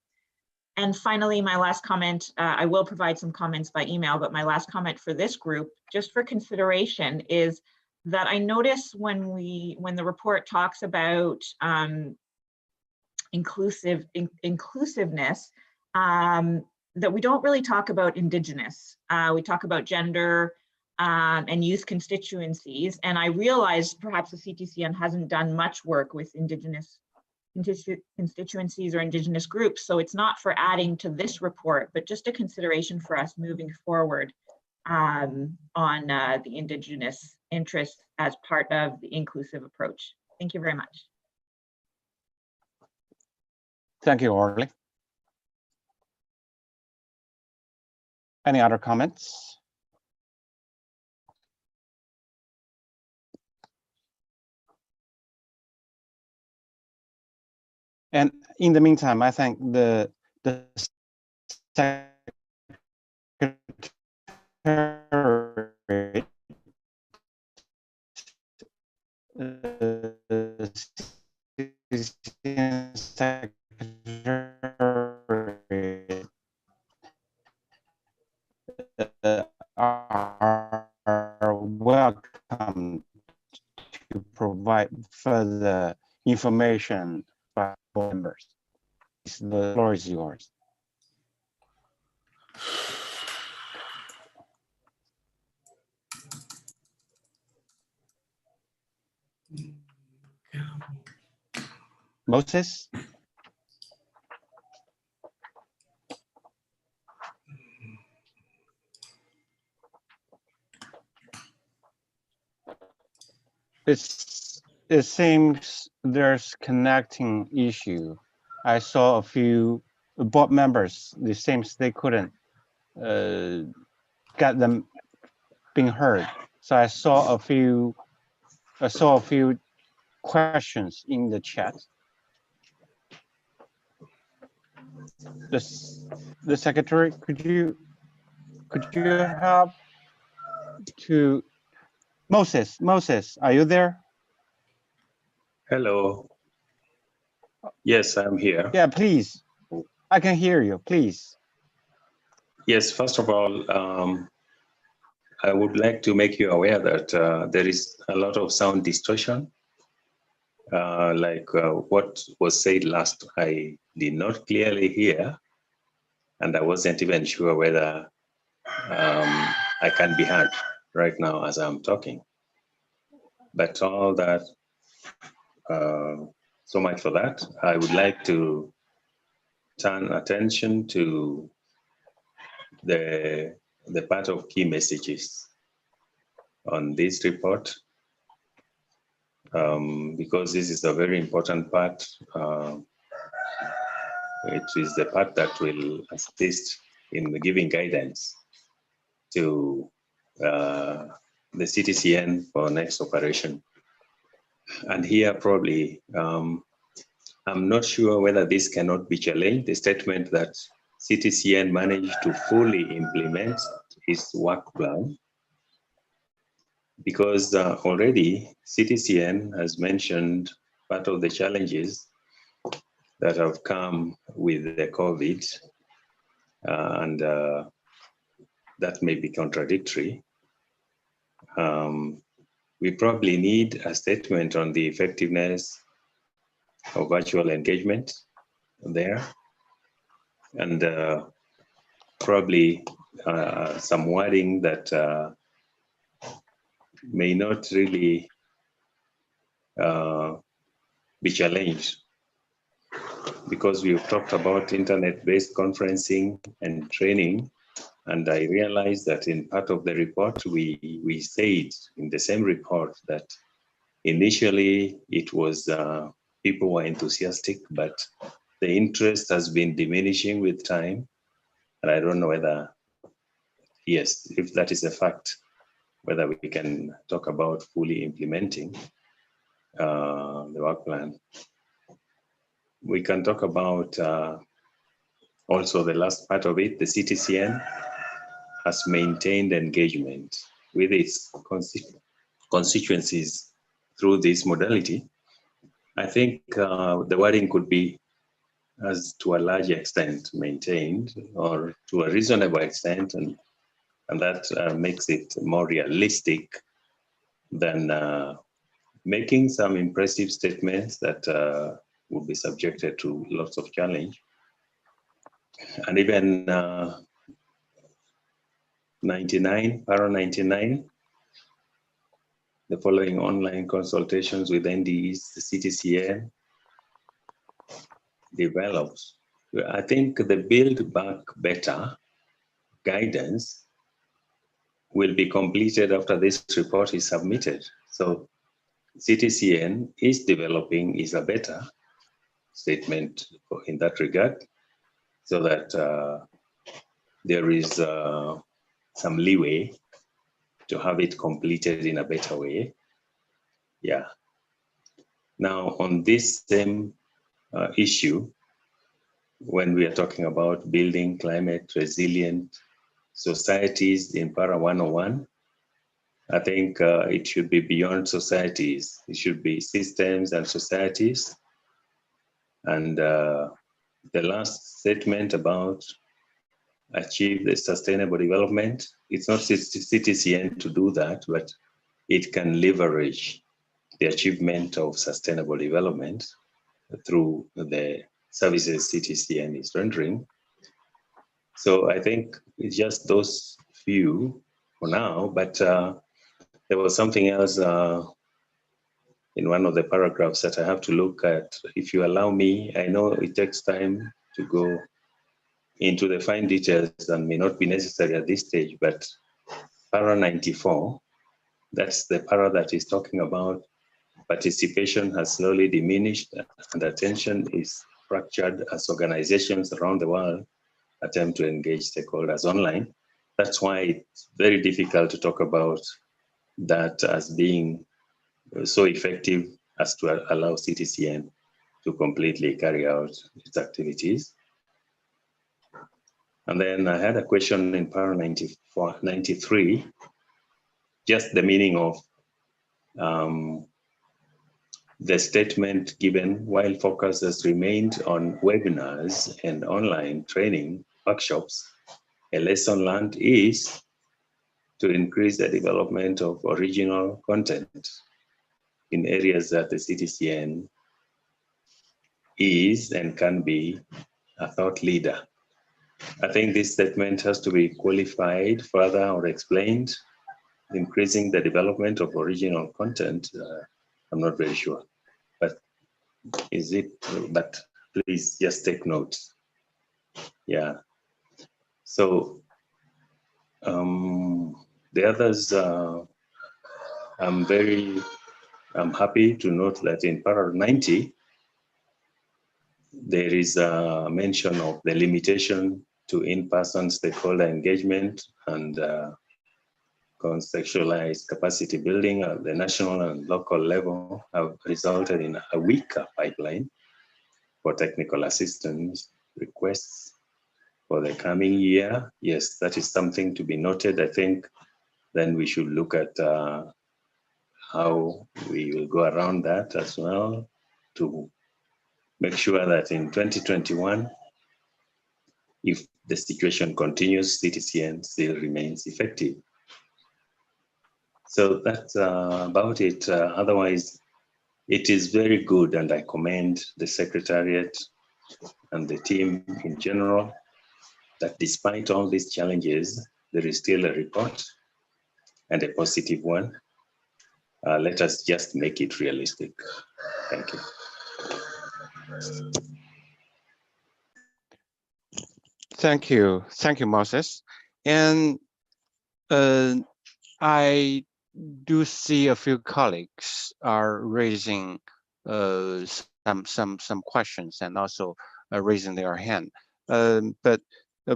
And finally, my last comment, I will provide some comments by email, but my last comment for this group, just for consideration, is that I notice when the report talks about inclusiveness, that we don't really talk about Indigenous. We talk about gender and youth constituencies. And I realize perhaps the CTCN hasn't done much work with Indigenous constituencies or Indigenous groups. So it's not for adding to this report, but just a consideration for us moving forward on the Indigenous interests as part of the inclusive approach. Thank you very much. Thank you, Orly. Any other comments? And in the meantime, I think the secretary are welcome to provide further information by members. The floor is yours. Moses? It seems there's connecting issue. I saw a few board members, it seems they couldn't get them being heard. So I saw a few I saw a few questions in the chat. The secretary, could you help to Moses, are you there? Hello. Yes, I'm here. Yeah, please. I can hear you, please. Yes, first of all, I would like to make you aware that there is a lot of sound distortion. What was said last, I did not clearly hear, and I wasn't even sure whether I can be heard right now as I'm talking. But all that, so much for that. I would like to turn attention to the part of key messages on this report, because this is a very important part. It is the part that will assist in giving guidance to the CTCN for next operation. And here probably, I'm not sure whether this cannot be challenged, the statement that CTCN managed to fully implement its work plan, because already CTCN has mentioned part of the challenges that have come with the COVID, and that may be contradictory. We probably need a statement on the effectiveness of virtual engagement there, and probably some wording that may not really be challenged, because we've talked about internet-based conferencing and training, and I realized that in part of the report, we said in the same report that initially it was people were enthusiastic, but the interest has been diminishing with time. And I don't know whether, yes, if that is a fact, whether we can talk about fully implementing the work plan. We can talk about also the last part of it. The CTCN has maintained engagement with its constituencies through this modality. I think the wording could be as to a large extent maintained, or to a reasonable extent, and that makes it more realistic than making some impressive statements that will be subjected to lots of challenge. And even 99, para 99, the following online consultations with NDEs, the CTCN develops. I think the Build Back Better guidance will be completed after this report is submitted. So CTCN is developing is a better statement in that regard, so that there is some leeway to have it completed in a better way. Yeah. Now on this same issue, when we are talking about building climate resilient societies in Para 101, I think it should be beyond societies. It should be systems and societies. And the last statement about achieve the sustainable development, it's not CTCN to do that, but it can leverage the achievement of sustainable development through the services CTCN is rendering. So I think it's just those few for now, but there was something else in one of the paragraphs that I have to look at. If you allow me, I know it takes time to go into the fine details and may not be necessary at this stage, but para 94, that's the para that is talking about participation has slowly diminished and attention is fractured as organizations around the world attempt to engage stakeholders online. That's why it's very difficult to talk about that as being so effective as to allow CTCN to completely carry out its activities. And then I had a question in para 93, just the meaning of the statement given while focus has remained on webinars and online training workshops. A lesson learned is to increase the development of original content in areas that the CTCN is and can be a thought leader. I think this statement has to be qualified further or explained. Increasing the development of original content, I'm not very sure, but is it, but please just take note. Yeah. So the others, I'm happy to note that in paragraph 90, there is a mention of the limitation to in-person stakeholder engagement and contextualized capacity building at the national and local level have resulted in a weaker pipeline for technical assistance requests for the coming year. Yes, that is something to be noted. I think then we should look at how we will go around that as well to make sure that in 2021, if the situation continues, CTCN still remains effective. So that's about it. Otherwise, it is very good, and I commend the Secretariat and the team in general that despite all these challenges, there is still a report, and a positive one. Let us just make it realistic. Thank you. Thank you, Moses. And I do see a few colleagues are raising some questions and also raising their hand. But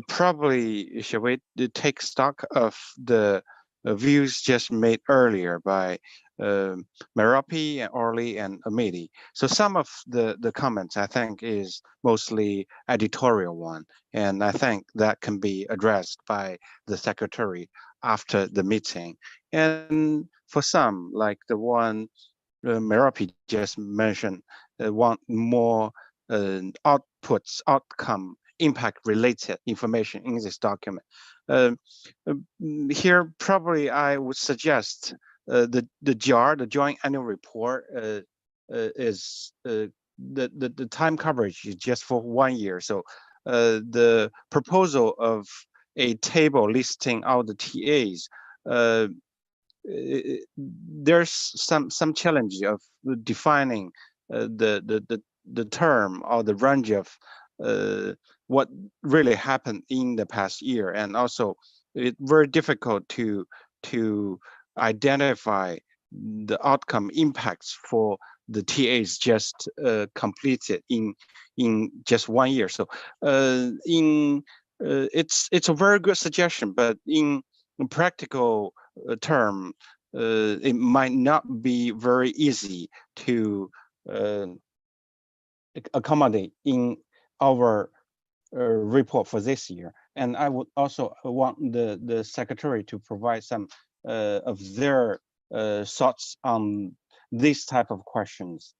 probably shall we take stock of the views just made earlier by Merapi, Orly, and Amidi. So some of the comments I think is mostly editorial one, and I think that can be addressed by the secretary after the meeting. And for some, like the one Merapi just mentioned, want more outcome, impact-related information in this document. Here, probably I would suggest the JAR, the Joint Annual Report, is the time coverage is just for 1 year. So the proposal of a table listing out the TAs, there's some challenge of defining the term or the range of what really happened in the past year, and also it's very difficult to identify the outcome impacts for the TAs just completed in just 1 year. So it's a very good suggestion, but in practical term, it might not be very easy to accommodate in our report for this year. And I would also want the secretary to provide some of their thoughts on these type of questions.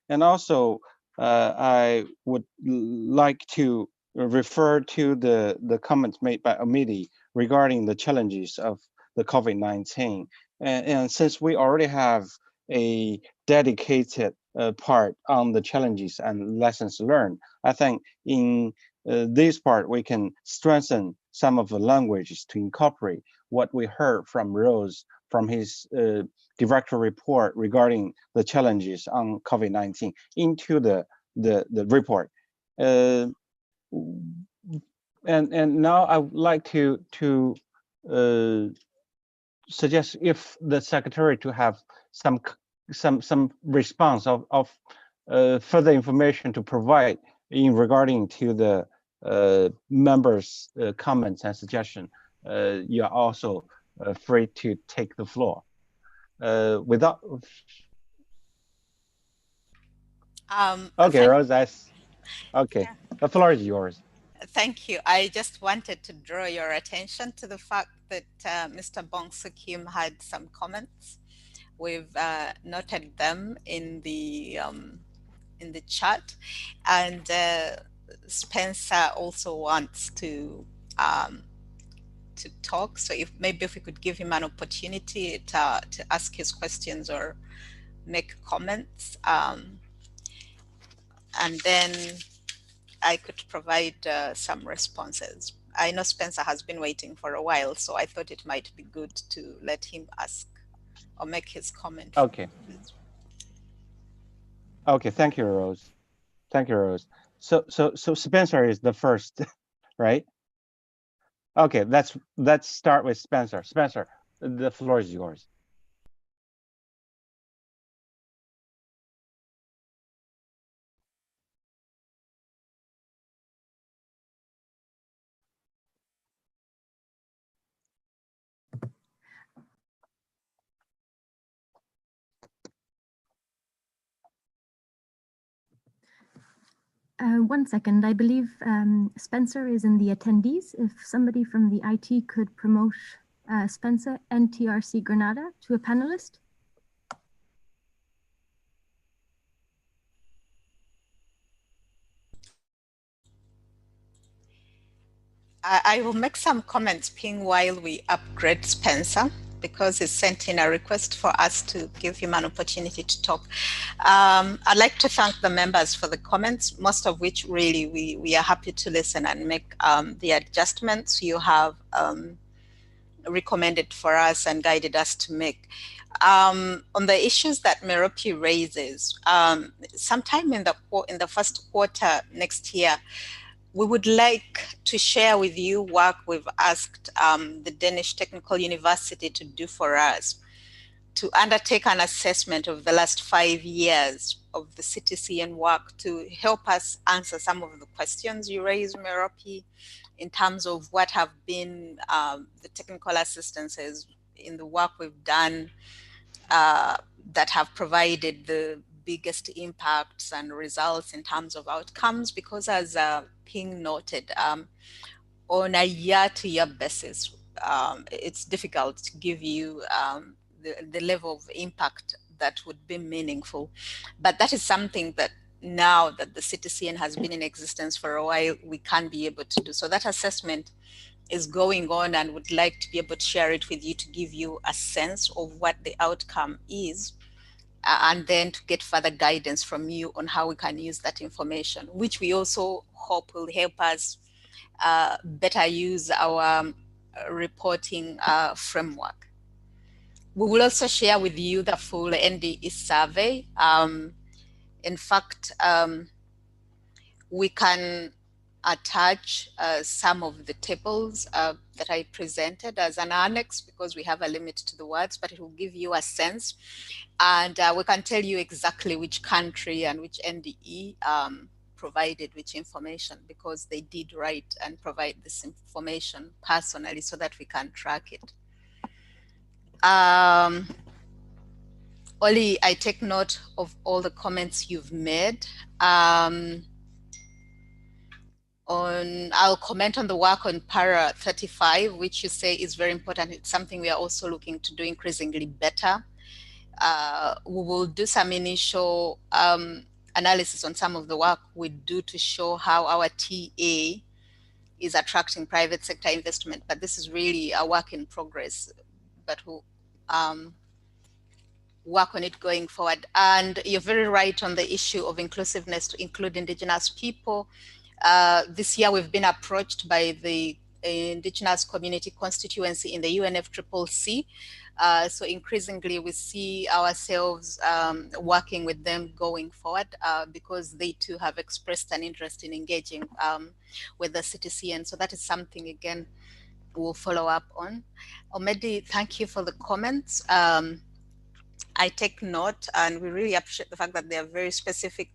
And also, I would like to refer to the comments made by Amidi regarding the challenges of the COVID-19. And since we already have a dedicated part on the challenges and lessons learned, I think in this part, we can strengthen some of the languages to incorporate what we heard from Rose from his director report regarding the challenges on COVID-19 into the report. And now I would like to suggest if the secretary to have some response of further information to provide in regarding to the members' comments and suggestion. You are also free to take the floor. Without Okay, Thank, Rose, okay. The floor is yours. thank you. I just wanted to draw your attention to the fact that Mr. Bong Soo Kim had some comments. We've noted them in the chat, and Spencer also wants to talk. So if maybe if we could give him an opportunity to ask his questions or make comments, and then I could provide some responses. I know Spencer has been waiting for a while, so I thought it might be good to let him ask or make his comment. Okay. Okay, thank you, Rose. Thank you, Rose. So Spencer is the first, right? Okay, let's start with Spencer. Spencer, the floor is yours. One second, I believe Spencer is in the attendees. If somebody from the IT could promote Spencer, NTRC Granada, to a panelist. I will make some comments, Ping, while we upgrade Spencer, because he sent in a request for us to give him an opportunity to talk. I'd like to thank the members for the comments, most of which really we are happy to listen and make the adjustments you have recommended for us and guided us to make. On the issues that Merope raises, sometime in the first quarter next year, we would like to share with you work we've asked the Danish Technical University to do for us, to undertake an assessment of the last 5 years of the CTCN work to help us answer some of the questions you raised, Merope, in terms of what have been the technical assistances in the work we've done that have provided the biggest impacts and results in terms of outcomes, because as Ping noted, on a year-to-year basis, it's difficult to give you the level of impact that would be meaningful. But that is something that now that the CTCN has been in existence for a while, we can be able to do. So that assessment is going on and would like to be able to share it with you to give you a sense of what the outcome is, and then to get further guidance from you on how we can use that information, which we also hope will help us better use our reporting framework. We will also share with you the full NDE survey. In fact, we can attach some of the tables that I presented as an annex, because we have a limit to the words, but it will give you a sense. And we can tell you exactly which country and which NDE provided which information, because they did write and provide this information personally so that we can track it. Oli, I take note of all the comments you've made. I'll comment on the work on para 35, which you say is very important. It's something we are also looking to do increasingly better. We will do some initial analysis on some of the work we do to show how our TA is attracting private sector investment, but this is really a work in progress, but we'll work on it going forward. And you're very right on the issue of inclusiveness to include Indigenous people. This year we've been approached by the Indigenous Community Constituency in the UNFCCC. So increasingly we see ourselves working with them going forward, because they too have expressed an interest in engaging with the CTCN. So that is something, again, we'll follow up on. Omedi, thank you for the comments. I take note, and we really appreciate the fact that they are very specific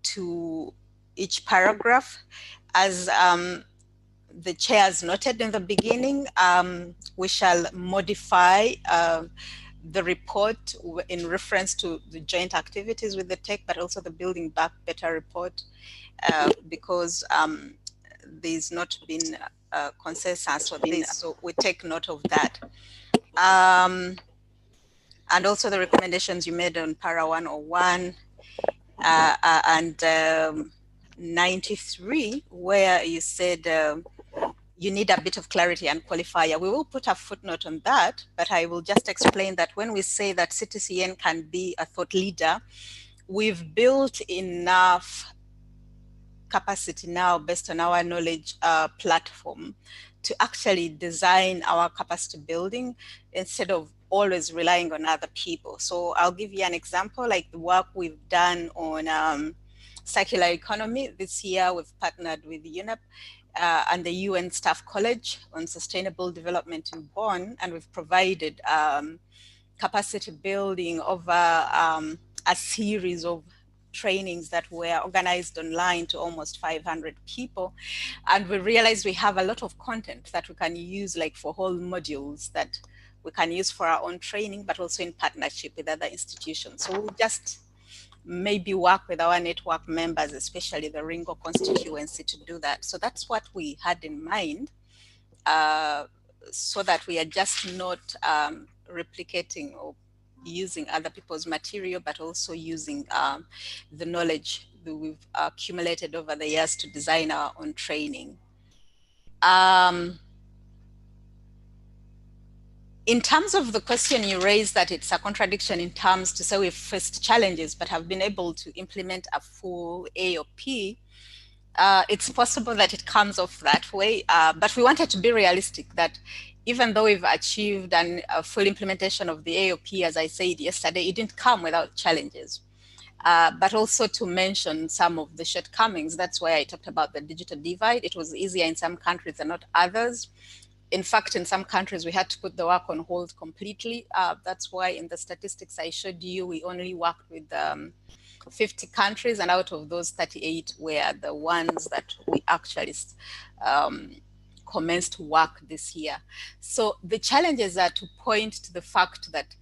to each paragraph. As the chair has noted in the beginning, we shall modify the report in reference to the joint activities with the tech, but also the Building Back Better report, because there's not been a consensus on this, so we take note of that. And also the recommendations you made on Para 101 and 93, where you said you need a bit of clarity and qualifier. We will put a footnote on that, but I will just explain that when we say that CTCN can be a thought leader, we've built enough capacity now based on our knowledge platform to actually design our capacity building instead of always relying on other people. So I'll give you an example, like the work we've done on circular economy. This year we've partnered with UNEP and the UN Staff College on Sustainable Development in Bonn, and we've provided capacity building over a series of trainings that were organized online to almost 500 people. And we realized we have a lot of content that we can use, like for whole modules that we can use for our own training, but also in partnership with other institutions. So we just maybe work with our network members, especially the Ringo constituency, to do that. So that's what we had in mind, so that we are just not replicating or using other people's material, but also using the knowledge that we've accumulated over the years to design our own training. In terms of the question you raised, that it's a contradiction in terms to say we've faced challenges but have been able to implement a full AOP, it's possible that it comes off that way, but we wanted to be realistic that even though we've achieved a full implementation of the AOP, as I said yesterday, it didn't come without challenges. But also to mention some of the shortcomings. That's why I talked about the digital divide. It was easier in some countries than not others. In fact, in some countries, we had to put the work on hold completely. That's why in the statistics I showed you, we only worked with 50 countries, and out of those 38 were the ones that we actually commenced work this year. So the challenges are to point to the fact that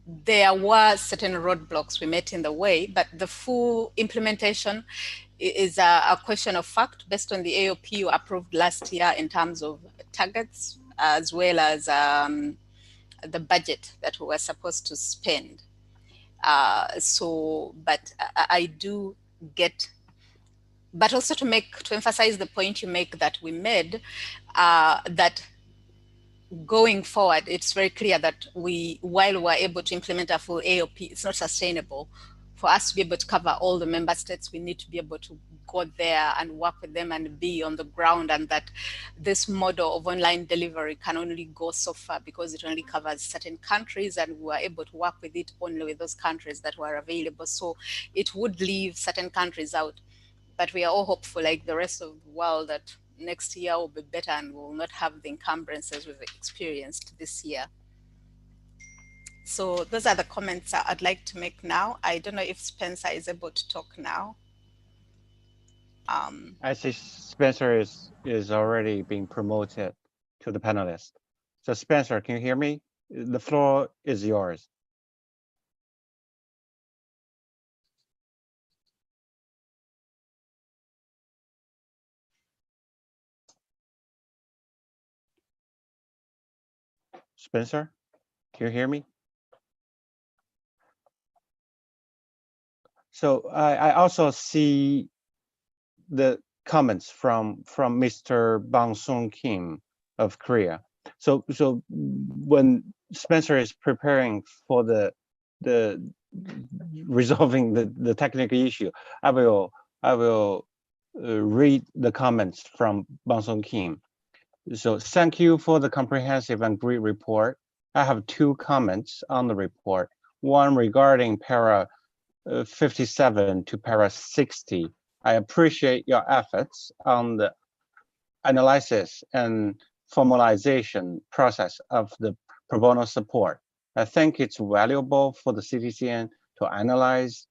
there were certain roadblocks we met in the way, but the full implementation is a question of fact based on the AOP you approved last year in terms of targets, as well as the budget that we were supposed to spend. But I do get, but also to emphasize the point you make that we made, that going forward, it's very clear that while we're able to implement a full AOP, it's not sustainable. For us to be able to cover all the member states, we need to be able to go there and work with them and be on the ground, and that this model of online delivery can only go so far because it only covers certain countries, and we were able to work with it only with those countries that were available. So it would leave certain countries out. But we are all hopeful, like the rest of the world, that next year will be better and will not have the encumbrances we've experienced this year. So those are the comments I'd like to make now. I don't know if Spencer is able to talk now. I see Spencer is already being promoted to the panelist. So Spencer, can you hear me? The floor is yours. Spencer, can you hear me? So I also see the comments from Mr. Bang Sung Kim of Korea. So when Spencer is preparing for the resolving the technical issue, I will read the comments from Bang Sung Kim. So thank you for the comprehensive and great report. I have two comments on the report. One regarding para 57 to para 60. I appreciate your efforts on the analysis and formalization process of the pro bono support. I think it's valuable for the CTCN to analyze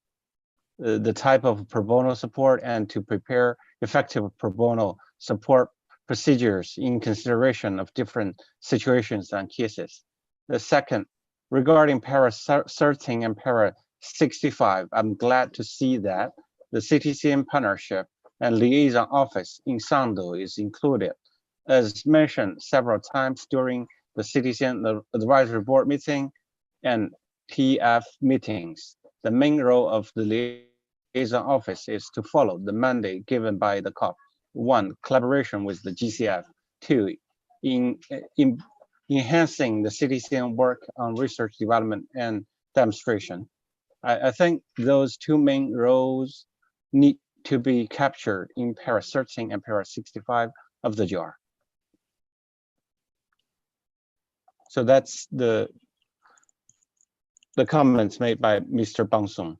the type of pro bono support and to prepare effective pro bono support procedures in consideration of different situations and cases. The second Regarding para 13 and para 65, I'm glad to see that the CTCN partnership and liaison office in Sando is included. As mentioned several times during the CTCN advisory board meeting and PF meetings, the main role of the liaison office is to follow the mandate given by the COP. 1, collaboration with the GCF. 2, in enhancing the CTCN work on research development and demonstration. I think those two main roles need to be captured in para 13 and para 65 of the JAR. So that's the comments made by Mr. Bang Song.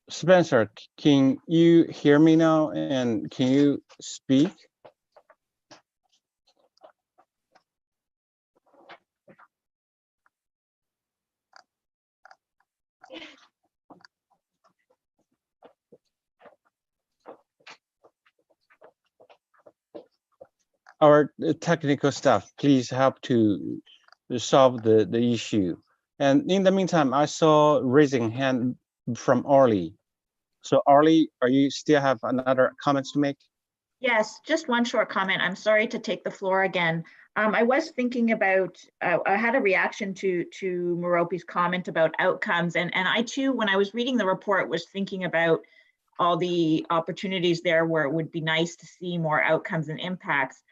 Spencer, can you hear me now and can you speak? Our technical staff, please help to solve the issue. And in the meantime, I saw raising hand from Orly. So Orly, are you still have another comments to make? Yes, just one short comment. I'm sorry to take the floor again. I was thinking about, I had a reaction to Merope's comment about outcomes. And I too, when I was reading the report, was thinking about all the opportunities there where it would be nice to see more outcomes and impacts.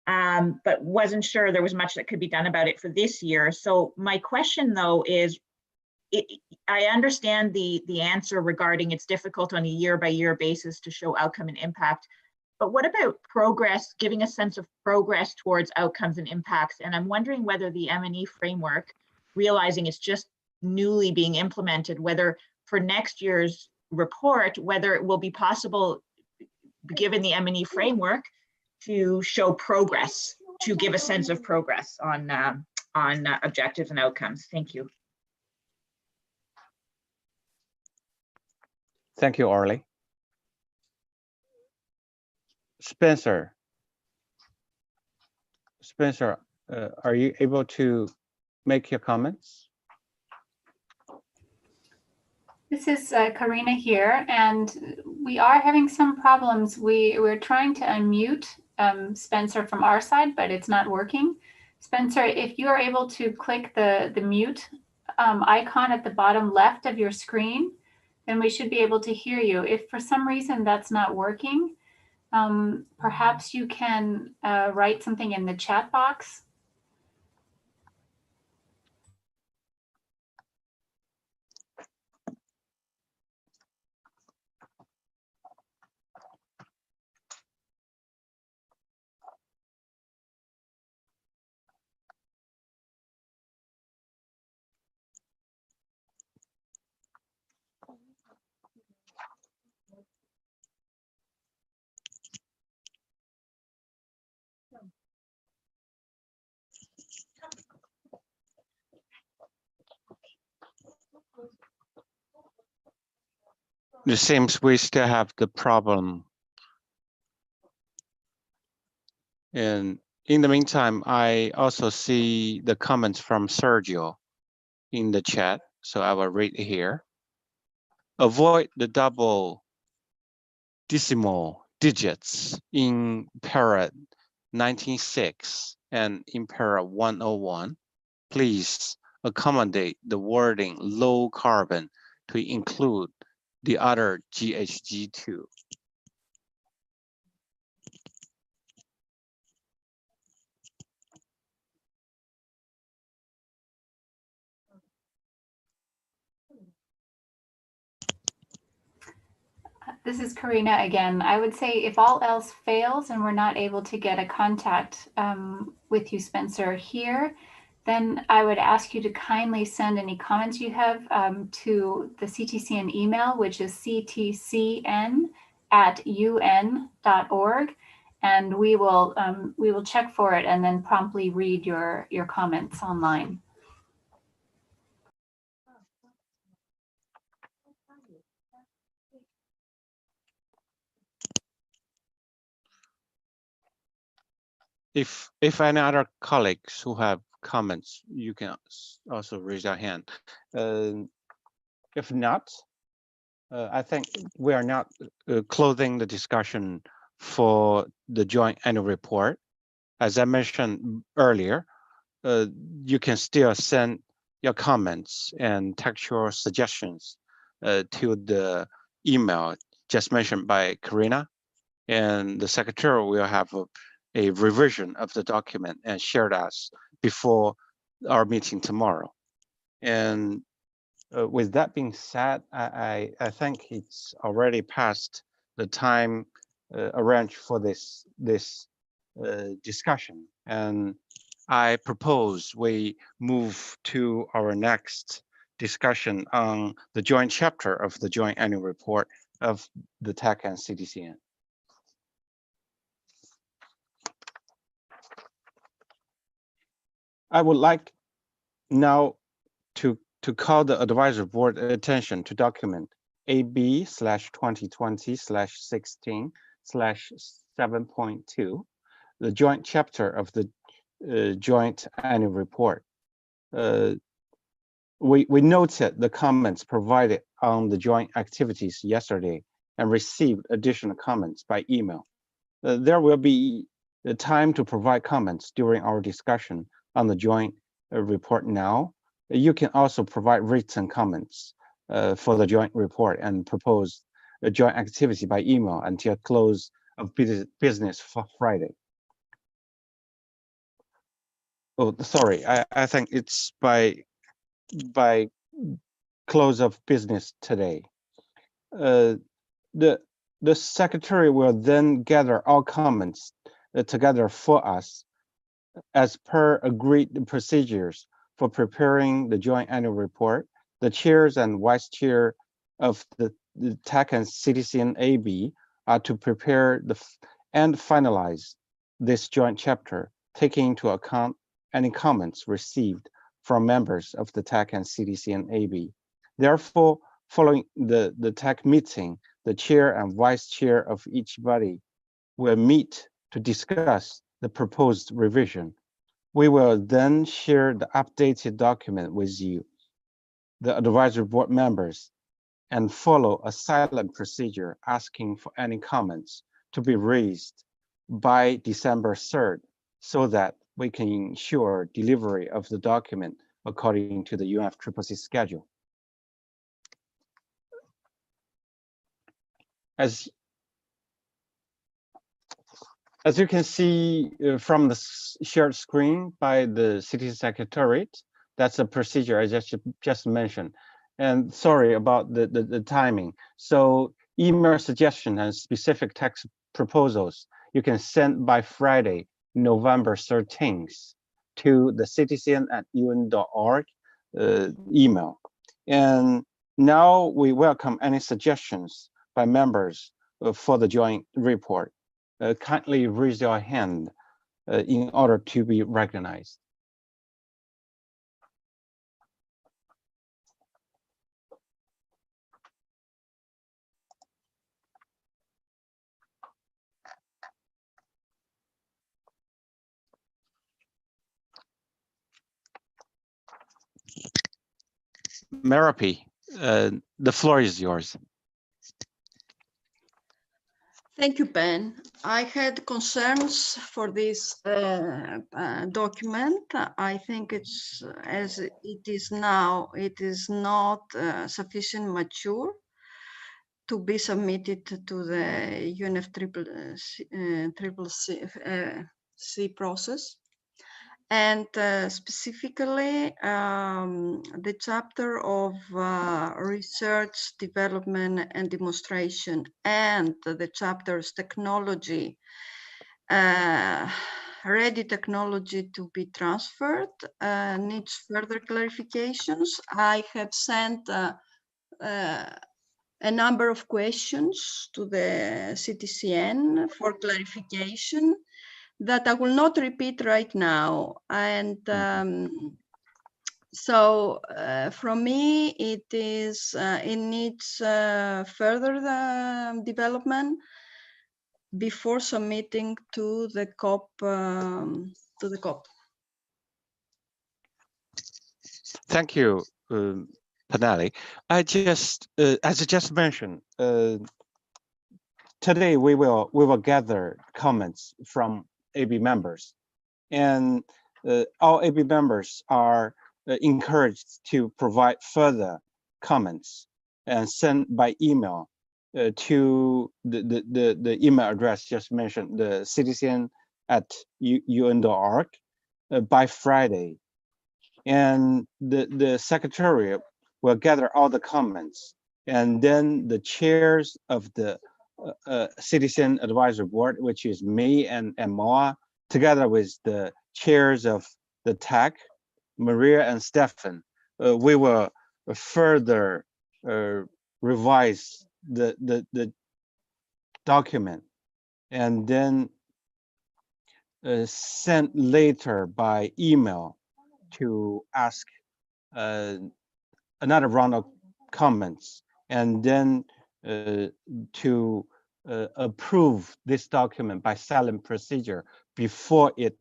But wasn't sure there was much that could be done about it for this year. So my question though is, I understand the answer regarding it's difficult on a year-by-year basis to show outcome and impact, but what about progress, giving a sense of progress towards outcomes and impacts? And I'm wondering whether the M&E framework, realizing it's just newly being implemented, whether for next year's report, whether it will be possible, given the M&E framework, to show progress, to give a sense of progress on objectives and outcomes. Thank you. Thank you, Orly. Spencer, are you able to make your comments? This is Karina here, and we are having some problems. We're trying to unmute Spencer from our side, but it's not working. Spencer, if you are able to click the mute icon at the bottom left of your screen, then we should be able to hear you. If for some reason that's not working, perhaps you can write something in the chat box. It seems we still have the problem. And in the meantime, I also see the comments from Sergio in the chat, so I will read here. Avoid the double decimal digits in para 96 and in para 101. Please accommodate the wording low carbon to include the other GHG too. This is Karina again. I would say if all else fails and we're not able to get a contact with you, Spencer, here, then I would ask you to kindly send any comments you have to the CTCN email, which is ctcn@un.org, and we will check for it and then promptly read your comments online. if any other colleagues who have comments, you can also raise your hand. If not, I think we are not closing the discussion for the joint annual report. As I mentioned earlier, you can still send your comments and textual suggestions to the email just mentioned by Karina, and the secretary will have a revision of the document and share us before our meeting tomorrow. And with that being said, I think it's already past the time arranged for this discussion, and I propose we move to our next discussion on the joint chapter of the joint annual report of the TAC and CTCN. I would like now to call the advisory board attention to document AB/2020/16/7.2, the joint chapter of the joint annual report. We noted the comments provided on the joint activities yesterday and received additional comments by email. There will be the time to provide comments during our discussion on the joint report now. You can also provide written comments for the joint report and propose a joint activity by email until close of business for Friday. Oh, sorry, I think it's by close of business today. The secretary will then gather all comments together for us as per agreed procedures for preparing the joint annual report. The chairs and vice chair of the TAC and CTCN AB are to prepare and finalize this joint chapter, taking into account any comments received from members of the TAC and CTCN AB. Therefore, following the TAC meeting, the chair and vice chair of each body will meet to discuss the proposed revision. We will then share the updated document with you, the advisory board members, and follow a silent procedure asking for any comments to be raised by December 3rd so that we can ensure delivery of the document according to the UNFCCC schedule. As you can see from the shared screen by the City Secretariat, that's a procedure I just mentioned. And sorry about the timing. So email suggestion and specific text proposals you can send by Friday, November 13th to the ctcn@un.org email. And now we welcome any suggestions by members for the joint report. Kindly raise your hand in order to be recognized. Merapi, the floor is yours. Thank you, Ben. I had concerns for this document. I think it's as it is now, it is not sufficient mature to be submitted to the UNFCCC process. And specifically, the chapter of research, development, and demonstration, and the chapters technology, ready technology to be transferred, needs further clarifications. I have sent a number of questions to the CTCN for clarification that I will not repeat right now. And so from me, it needs further development. before submitting to the COP. Thank you, Panali. As I just mentioned, today we will gather comments from AB members, and all AB members are encouraged to provide further comments and send by email to the email address just mentioned, the ctcn@un.org by Friday. And the secretariat will gather all the comments, and then the chairs of the CTCN Advisory Board, which is me and Moa, together with the chairs of the TAC, Maria and Stefan, we will further revise the document and then send later by email to ask another round of comments, and then to approve this document by silent procedure before it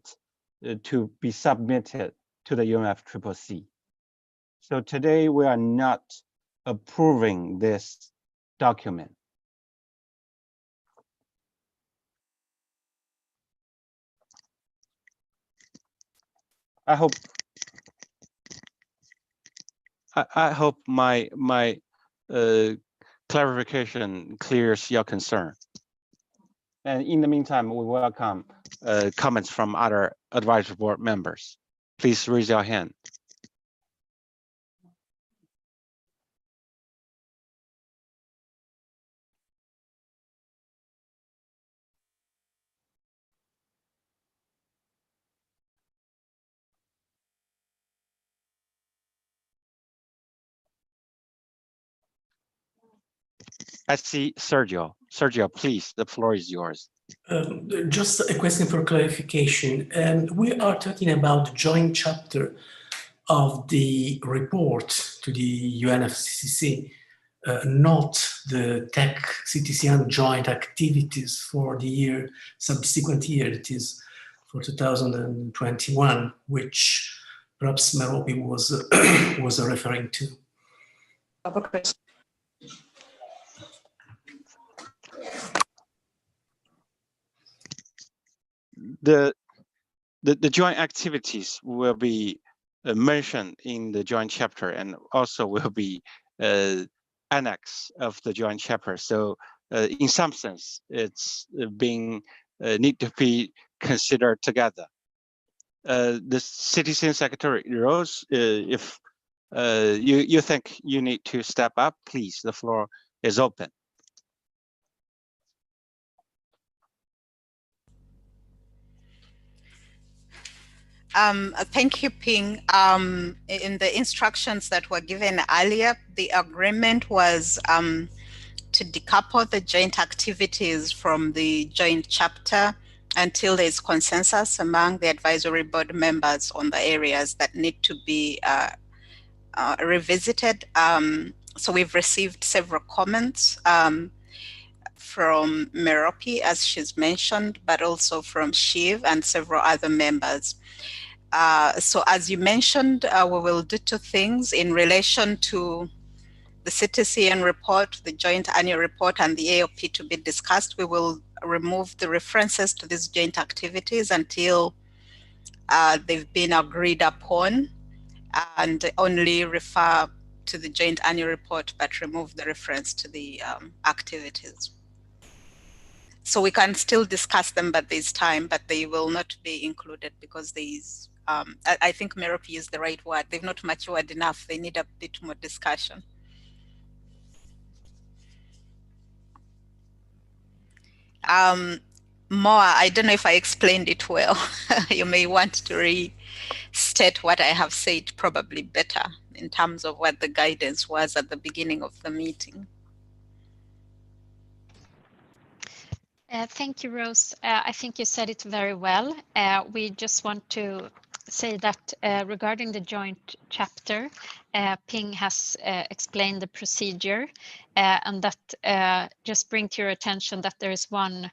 to be submitted to the UNFCCC. So today we are not approving this document. I hope my clarification clears your concern. And in the meantime, we welcome comments from other advisory board members. Please raise your hand. I see Sergio. Sergio, please, the floor is yours. Just a question for clarification. We are talking about the joint chapter of the report to the UNFCCC, not the tech CTCN joint activities for the year, subsequent year, that is for 2021, which perhaps Merope was was referring to. The joint activities will be mentioned in the joint chapter and also will be annex of the joint chapter. So in some sense, it's being need to be considered together. The CTCN Secretary Rose, if you think you need to step up, please, the floor is open. Thank you, Ping. In the instructions that were given earlier, the agreement was to decouple the joint activities from the joint chapter until there is consensus among the advisory board members on the areas that need to be revisited. So we've received several comments from Merope, as she's mentioned, but also from Shiv and several other members. So as you mentioned, we will do two things in relation to the CTCN report, the joint annual report, and the AOP to be discussed. We will remove the references to these joint activities until they've been agreed upon, and only refer to the joint annual report, but remove the reference to the activities. So we can still discuss them by this time, but they will not be included because these, I think Merope used the right word. They've not matured enough. They need a bit more discussion. Moa, I don't know if I explained it well. You may want to restate what I have said probably better in terms of what the guidance was at the beginning of the meeting. Thank you, Rose. I think you said it very well. We just want to say that regarding the joint chapter, Ping has explained the procedure, and that just bring to your attention that there is one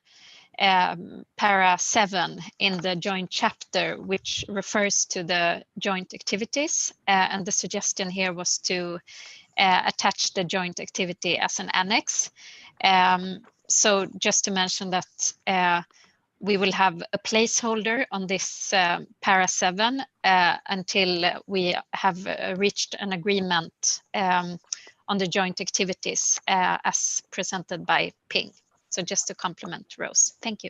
para 7 in the joint chapter, which refers to the joint activities. And the suggestion here was to attach the joint activity as an annex. So just to mention that we will have a placeholder on this para 7 until we have reached an agreement on the joint activities as presented by Ping. So just to complement Rose. Thank you.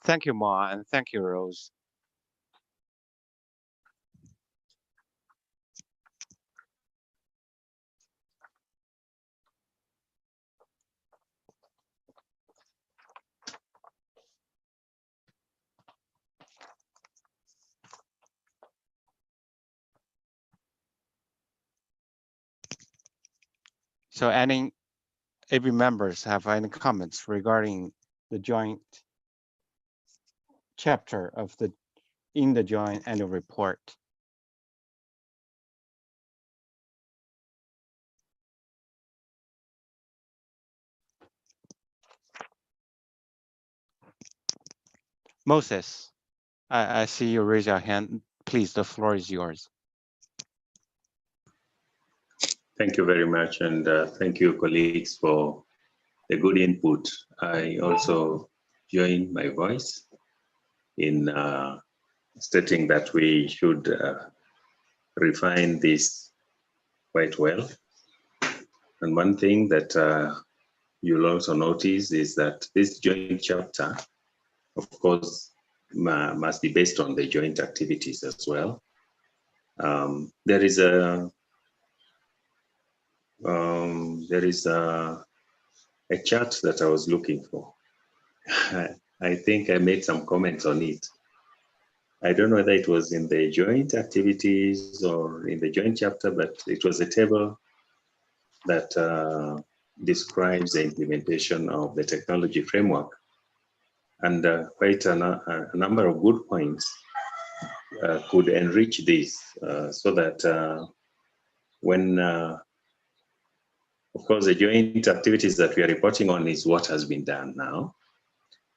Thank you, Ma, and thank you, Rose. So any AB members have any comments regarding the joint chapter of in the joint annual report? Moses, I see you raise your hand. Please, the floor is yours. Thank you very much, and thank you, colleagues, for the good input. I also join my voice in stating that we should refine this quite well. And one thing that you'll also notice is that this joint chapter, of course, must be based on the joint activities as well. There is a chart that I was looking for. I think I made some comments on it. I don't know whether it was in the joint activities or in the joint chapter, but it was a table that describes the implementation of the technology framework. And quite a number of good points could enrich this so that when, of course, the joint activities that we are reporting on is what has been done now,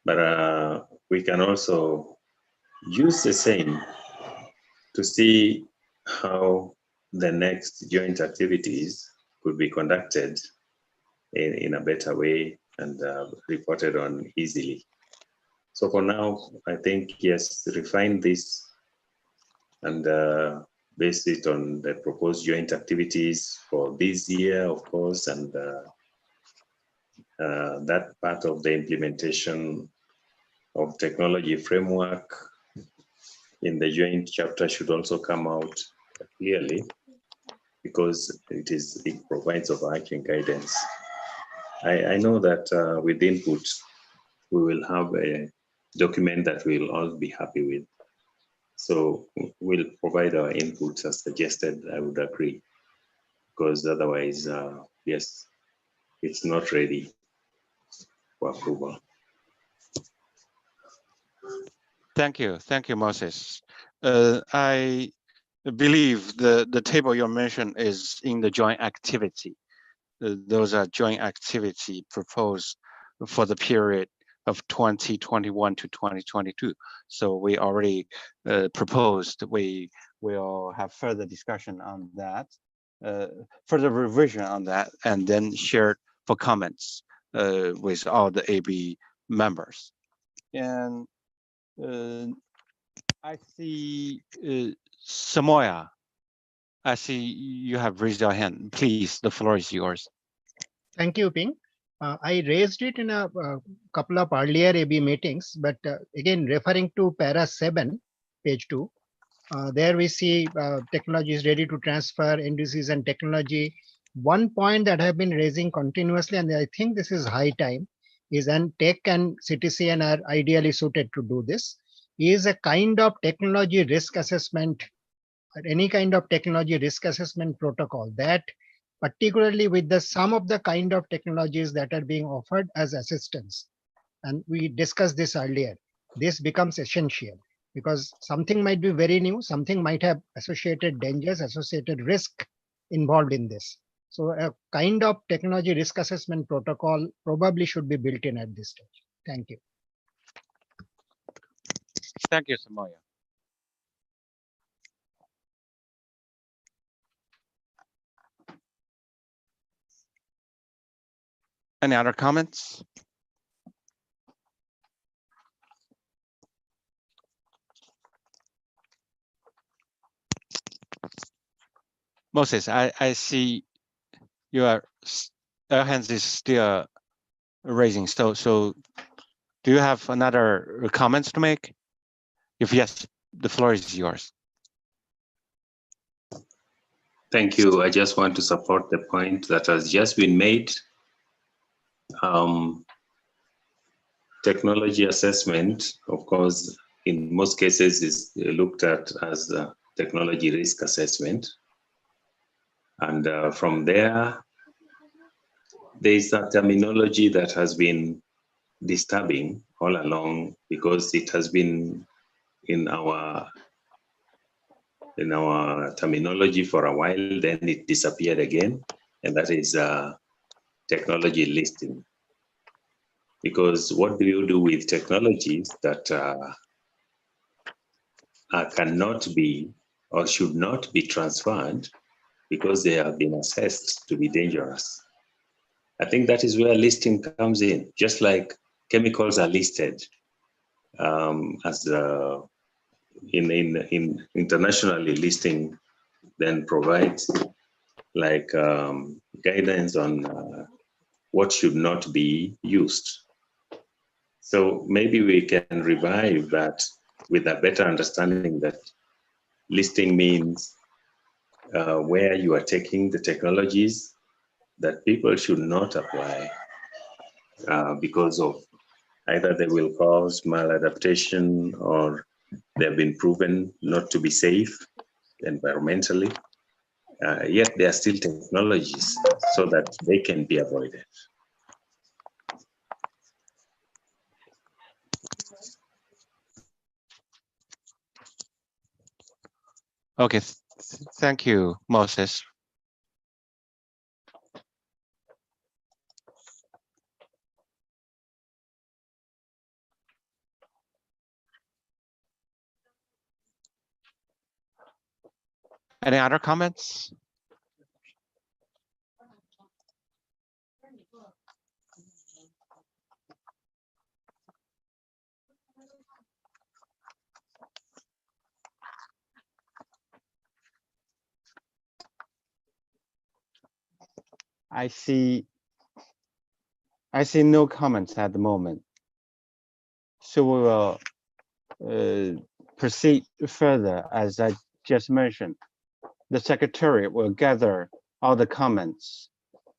but we can also use the same to see how the next joint activities could be conducted in a better way and reported on easily. So for now, I think, yes, refine this and base it on the proposed joint activities for this year, of course, and that part of the implementation of technology framework in the joint chapter should also come out clearly, because it provides overarching guidance. I know that with input, we will have a document that we'll all be happy with. So we'll provide our inputs as suggested, I would agree, because otherwise, yes, it's not ready for approval. Thank you, Moses. I believe the table you mentioned is in the joint activity. Those are joint activity proposed for the period of 2021 to 2022. So we already proposed, we will have further discussion on that, further revision on that, and then shared for comments with all the AB members. And I see Samoya. I see you have raised your hand. Please, the floor is yours. Thank you, Ping. I raised it in a couple of earlier AB meetings, but again, referring to para 7, page 2, there we see technology is ready to transfer, indices and technology. One point that I have been raising continuously, and I think this is high time, is, and tech and CTCN are ideally suited to do this, is a kind of technology risk assessment, any kind of technology risk assessment protocol that, particularly with some of the kind of technologies that are being offered as assistance. And we discussed this earlier. This becomes essential because something might be very new, something might have associated dangers, associated risk involved in this. So a kind of technology risk assessment protocol probably should be built in at this stage. Thank you. Thank you, Samoya. Any other comments? Moses, I see your hands is still raising. So do you have another comments to make? If yes, the floor is yours. Thank you. I just want to support the point that has just been made. Technology assessment, of course, in most cases is looked at as a technology risk assessment. And from there is a terminology that has been disturbing all along because it has been in our terminology for a while, then it disappeared again, and that is technology listing. Because what do you do with technologies that cannot be or should not be transferred because they have been assessed to be dangerous? I think that is where listing comes in, just like chemicals are listed as in internationally, listing then provides like guidance on what should not be used. So maybe we can revive that with a better understanding that listing means where you are taking the technologies that people should not apply because of either they will cause maladaptation or they've been proven not to be safe environmentally, yet they are still technologies so that they can be avoided. Okay, thank you, Moses. Any other comments? I see no comments at the moment. So we will proceed further. As I just mentioned, the Secretariat will gather all the comments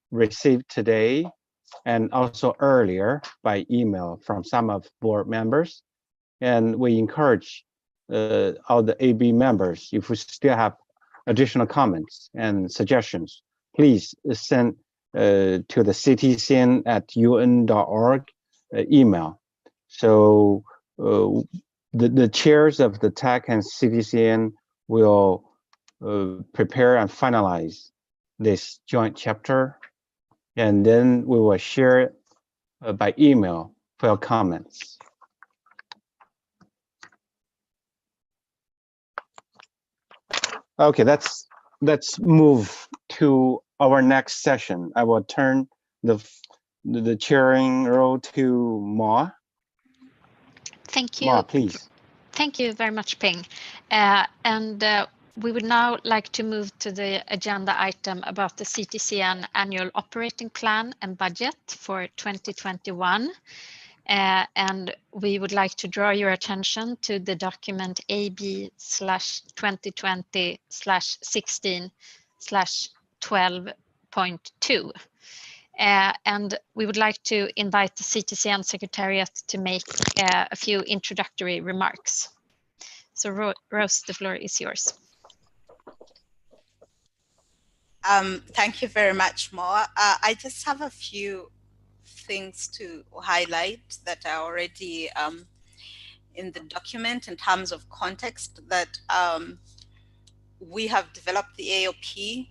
received today and also earlier by email from some of board members. And we encourage all the AB members, if we still have additional comments and suggestions, please send to the ctcn@un.org email. So the chairs of the TAC and CTCN will prepare and finalize this joint chapter, and then we will share it by email for your comments. Okay, let's move to our next session. I will turn the chairing role to Ma. Thank you. Ma, please. Thank you very much, Ping. We would now like to move to the agenda item about the CTCN annual operating plan and budget for 2021. And we would like to draw your attention to the document AB/2020/16/12.2. And we would like to invite the CTCN Secretariat to make a few introductory remarks. So Rose, the floor is yours. Thank you very much, Mo. I just have a few things to highlight that are already in the document in terms of context, that we have developed the AOP.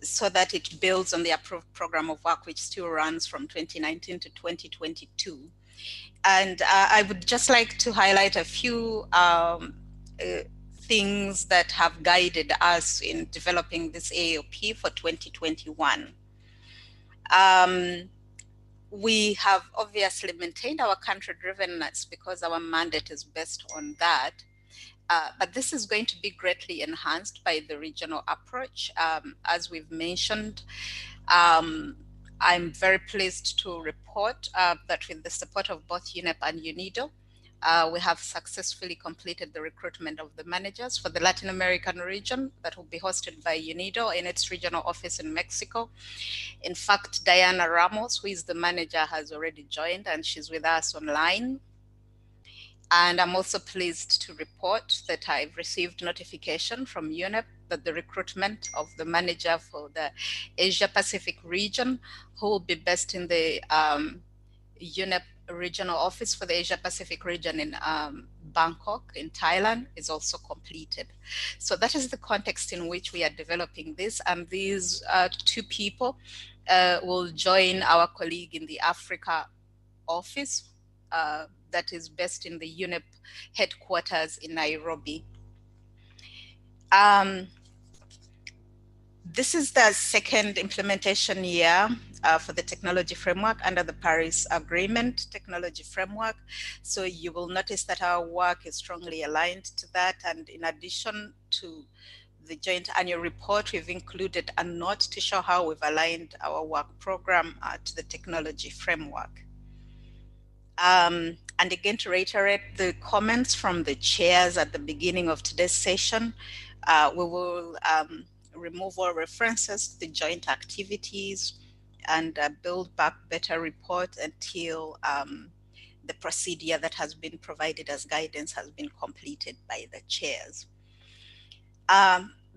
so that it builds on the approved program of work, which still runs from 2019 to 2022. And I would just like to highlight a few things that have guided us in developing this AOP for 2021. We have obviously maintained our country-drivenness because our mandate is based on that. But this is going to be greatly enhanced by the regional approach. As we've mentioned, I'm very pleased to report that with the support of both UNEP and UNIDO, we have successfully completed the recruitment of the managers for the Latin American region that will be hosted by UNIDO in its regional office in Mexico. In fact, Diana Ramos, who is the manager, has already joined and she's with us online. And I'm also pleased to report that I've received notification from UNEP that the recruitment of the manager for the Asia Pacific region, who will be based in the UNEP regional office for the Asia Pacific region in Bangkok in Thailand, is also completed. So that is the context in which we are developing this. And these two people will join our colleague in the Africa office that is based in the UNEP headquarters in Nairobi. This is the second implementation year for the technology framework under the Paris Agreement technology framework. So you will notice that our work is strongly aligned to that. And in addition to the joint annual report, we've included a note to show how we've aligned our work program to the technology framework. And again, to reiterate the comments from the chairs at the beginning of today's session, we will remove all references to the joint activities and build back better report until the procedure that has been provided as guidance has been completed by the chairs.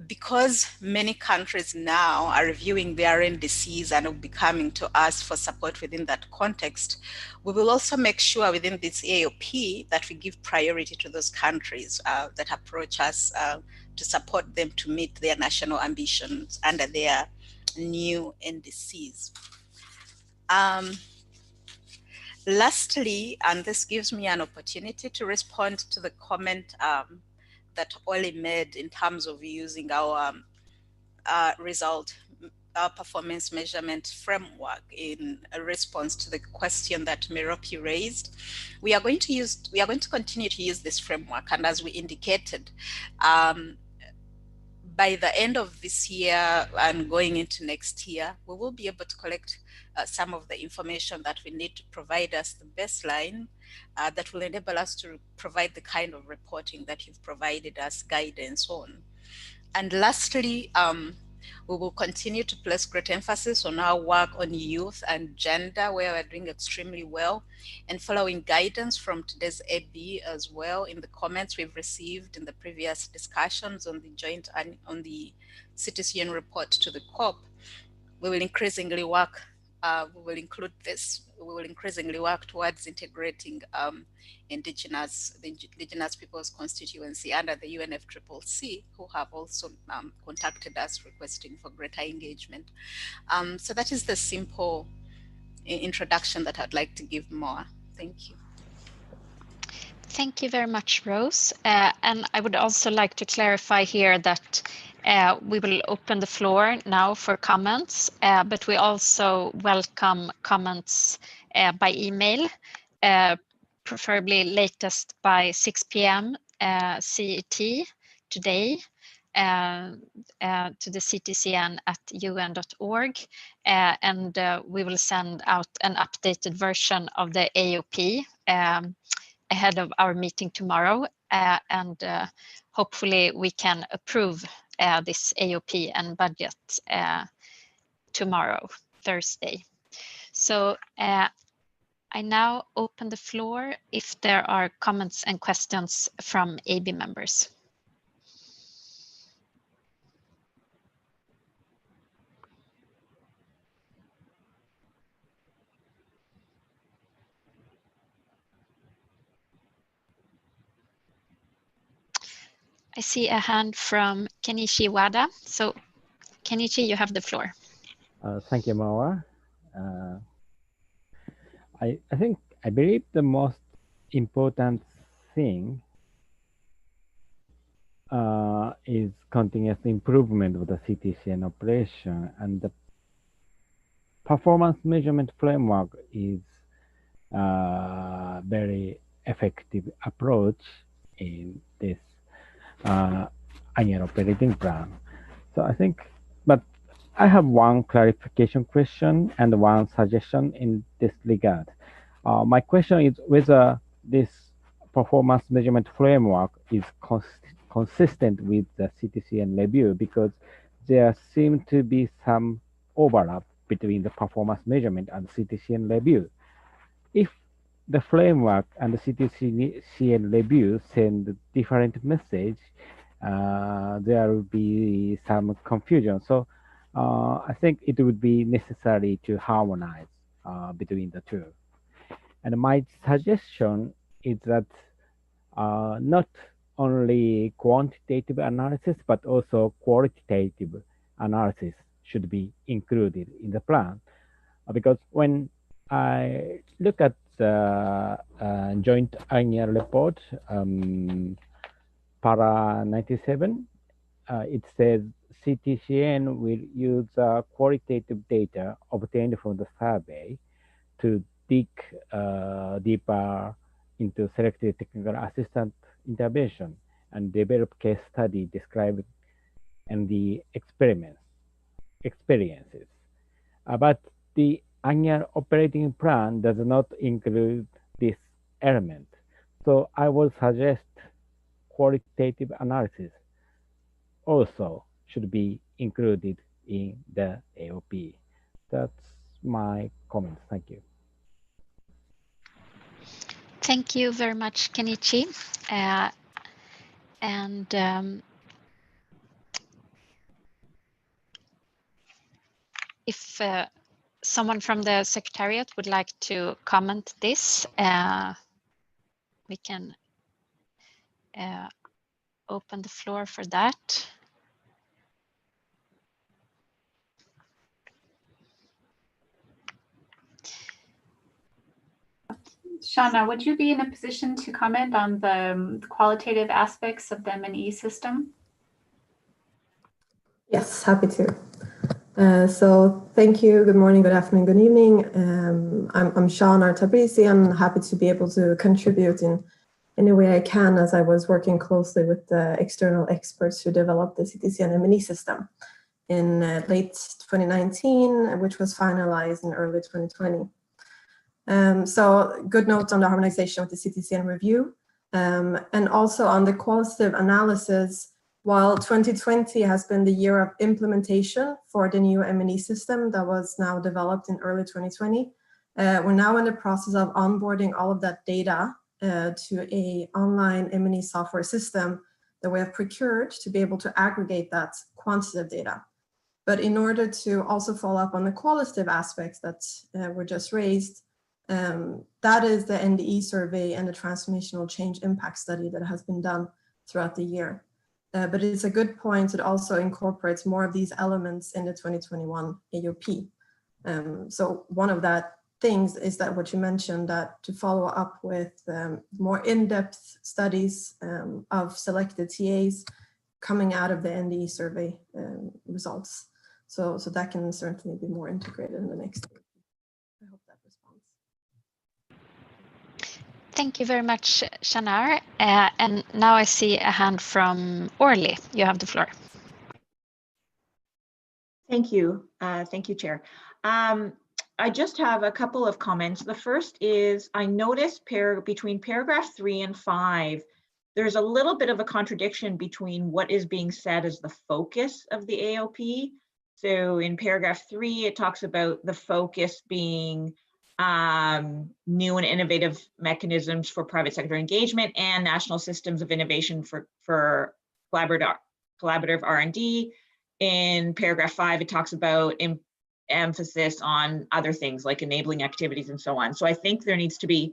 Because many countries now are reviewing their NDCs and will be coming to us for support within that context, we will also make sure within this AOP that we give priority to those countries that approach us to support them to meet their national ambitions under their new NDCs. Lastly, and this gives me an opportunity to respond to the comment that Oli made in terms of using our performance measurement framework in a response to the question that Merope raised. We are going to continue to use this framework, and as we indicated, by the end of this year and going into next year, we will be able to collect some of the information that we need to provide us the baseline that will enable us to provide the kind of reporting that you've provided us guidance on. And lastly, we will continue to place great emphasis on our work on youth and gender, where we're doing extremely well, and following guidance from today's AB as well in the comments we've received in the previous discussions on the joint and on the CTCN report to the COP. We will increasingly work, we will include this, we will increasingly work towards integrating the indigenous people's constituency under the UNFCCC, who have also contacted us requesting for greater engagement. So that is the simple introduction that I'd like to give more. Thank you. Thank you very much, Rose. And I would also like to clarify here that we will open the floor now for comments, but we also welcome comments by email, preferably latest by 6 p.m. CET today to the ctcn@un.org, and we will send out an updated version of the AOP ahead of our meeting tomorrow, and hopefully we can approve this AOP and budget tomorrow, Thursday. So I now open the floor if there are comments and questions from AB members. I see a hand from Kenichi Wada. So Kenichi, you have the floor. Thank you, Mawa. I believe the most important thing is continuous improvement of the CTCN operation, and the performance measurement framework is a very effective approach in this annual operating plan. So I think, but I have one clarification question and one suggestion in this regard. My question is whether this performance measurement framework is consistent with the CTCN review, because there seems to be some overlap between the performance measurement and CTCN review. If the framework and the CTCN review send different message, there will be some confusion. So I think it would be necessary to harmonize between the two. And my suggestion is that not only quantitative analysis, but also qualitative analysis should be included in the plan. Because when I look at the joint annual report, para 97, it says CTCN will use qualitative data obtained from the survey to dig deeper into selected technical assistant intervention and develop case study described and the experiences. But the annual operating plan does not include this element. So I would suggest qualitative analysis also should be included in the AOP. That's my comment. Thank you. Thank you very much, Kenichi. If someone from the Secretariat would like to comment this, we can open the floor for that. Shauna, would you be in a position to comment on the qualitative aspects of the M&E system? Yes, happy to. So thank you. Good morning, good afternoon, good evening. I'm Shauna Tabrizi. I'm happy to be able to contribute in any way I can, as I was working closely with the external experts who developed the CTCN M&E system in late 2019, which was finalized in early 2020. So good notes on the harmonization with the CTCN review, and also on the qualitative analysis. While 2020 has been the year of implementation for the new M&E system that was now developed in early 2020, we're now in the process of onboarding all of that data to a online M&E software system that we have procured to be able to aggregate that quantitative data. But in order to also follow up on the qualitative aspects that were just raised, that is the NDE survey and the transformational change impact study that has been done throughout the year. But it's a good point. It also incorporates more of these elements in the 2021 AOP. So one of that things is that what you mentioned, that to follow up with more in-depth studies of selected TAs coming out of the NDE survey results. So that can certainly be more integrated in the next year. I hope that responds. Thank you very much, Shanar. And now I see a hand from Orly. You have the floor. Thank you. Thank you, Chair. I just have a couple of comments. The first is I noticed between paragraph 3 and 5, there's a little bit of a contradiction between what is being said as the focus of the AOP. So in paragraph 3, it talks about the focus being new and innovative mechanisms for private sector engagement and national systems of innovation for collaborative R&D. In paragraph 5, it talks about emphasis on other things like enabling activities and so on. So I think there needs to be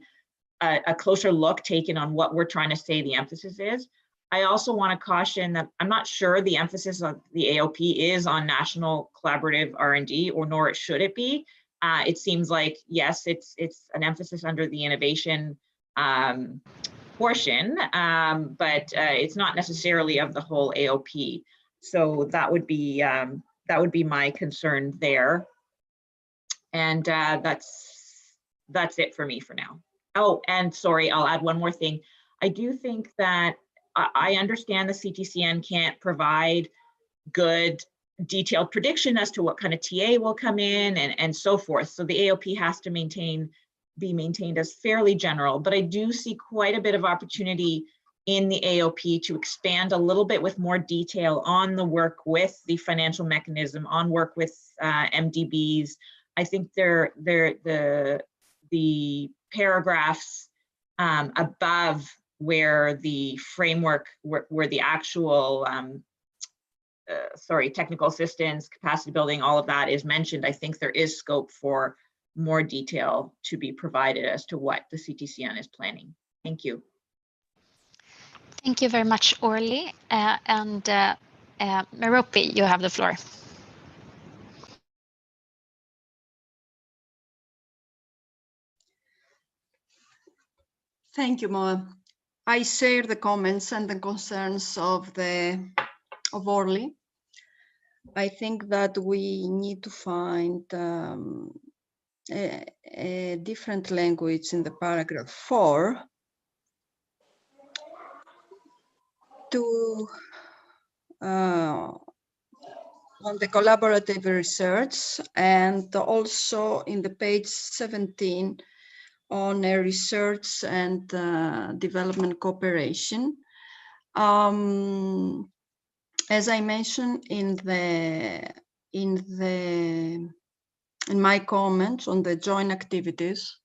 a closer look taken on what we're trying to say the emphasis is. I also want to caution that I'm not sure the emphasis of the AOP is on national collaborative R&D, or nor it should it be. It seems like, yes, it's an emphasis under the innovation portion, but it's not necessarily of the whole AOP. So that would be my concern there. And that's it for me for now. Oh, and sorry, I'll add one more thing. I do think that I understand the CTCN can't provide good detailed prediction as to what kind of TA will come in and so forth. So the AOP has to be maintained as fairly general, but I do see quite a bit of opportunity in the AOP to expand a little bit with more detail on the work with the financial mechanism, on work with MDBs. I think the paragraphs above where the framework, where the actual, technical assistance, capacity building, all of that is mentioned, I think there is scope for more detail to be provided as to what the CTCN is planning. Thank you. Thank you very much, Orly. And Merope, you have the floor. Thank you, Moa. I share the comments and the concerns of Orly. I think that we need to find a different language in the paragraph 4 to on the collaborative research, and also in the page 17 on research and development cooperation. As I mentioned in my comments on the joint activities,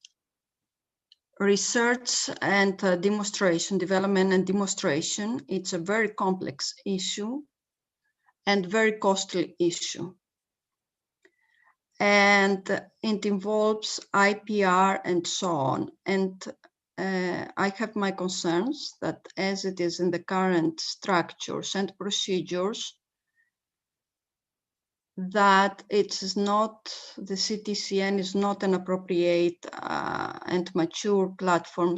research and development and demonstration, it's a very complex issue and very costly issue. And it involves IPR and so on. And I have my concerns that as it is in the current structures and procedures, that it is not, the CTCN is not an appropriate and mature platform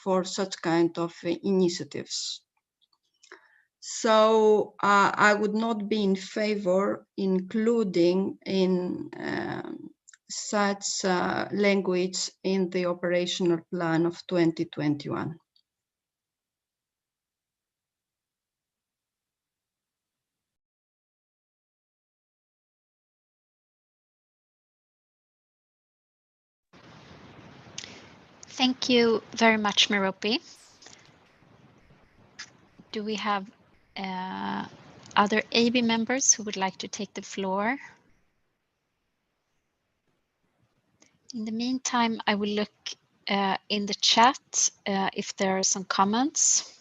for such kind of initiatives. So I would not be in favor including in such language in the operational plan of 2021. Thank you very much, Merope. Do we have other AB members who would like to take the floor? In the meantime, I will look in the chat if there are some comments.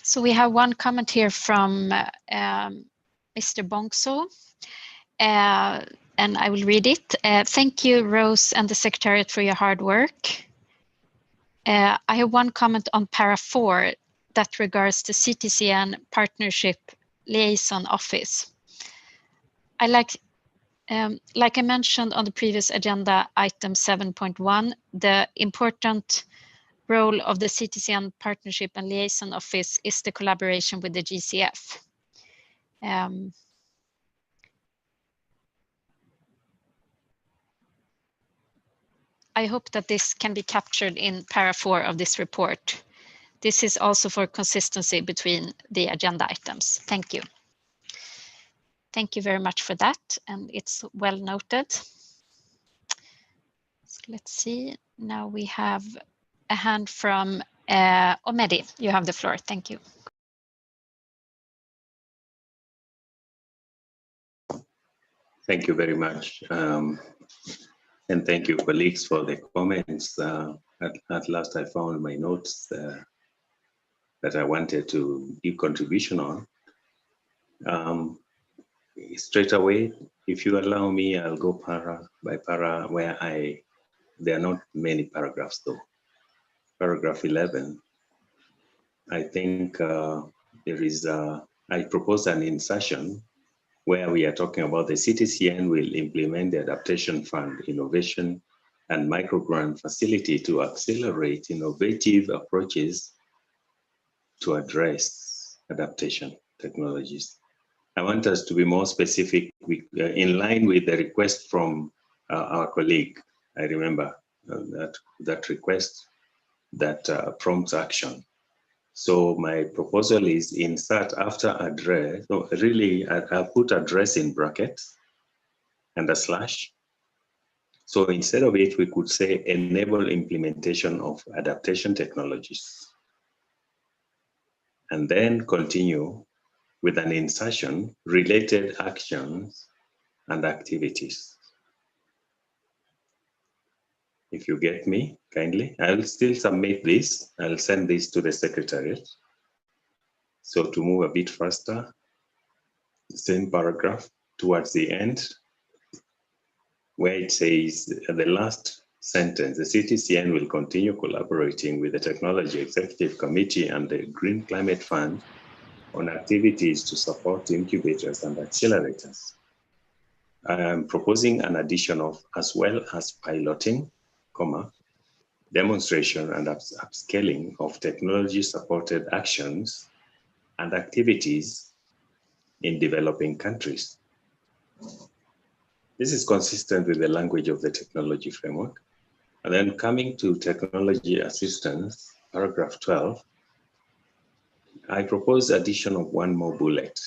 So we have one comment here from Mr. Bongso, and I will read it. Thank you, Rose and the Secretariat, for your hard work. I have one comment on para 4 that regards the CTCN Partnership Liaison Office. Like I mentioned on the previous agenda, item 7.1, the important role of the CTCN Partnership and Liaison Office is the collaboration with the GCF. I hope that this can be captured in para 4 of this report. This is also for consistency between the agenda items. Thank you. Thank you very much for that, and it's well noted. So let's see, now we have a hand from Omedi. You have the floor. Thank you. Thank you very much. And thank you, colleagues, for the comments. at last I found my notes that I wanted to give contribution on. Straight away, if you allow me, I'll go para by para where there are not many paragraphs though. Paragraph 11, I think there is, I propose an insertion where we are talking about the CTCN will implement the Adaptation Fund Innovation and Microgrant Facility to accelerate innovative approaches to address adaptation technologies. I want us to be more specific in line with the request from our colleague. I remember that request that prompts action. So my proposal is insert after address, no, really I'll put address in brackets and a slash. So instead of it, we could say enable implementation of adaptation technologies. And then continue with an insertion, related actions and activities. If you get me, kindly, I'll still submit this. I'll send this to the Secretariat. So to move a bit faster, same paragraph towards the end, where it says the last sentence, the CTCN will continue collaborating with the Technology Executive Committee and the Green Climate Fund on activities to support incubators and accelerators. I am proposing an addition of as well as piloting, demonstration and upscaling of technology-supported actions and activities in developing countries. This is consistent with the language of the technology framework. And then coming to technology assistance, paragraph 12, I propose addition of one more bullet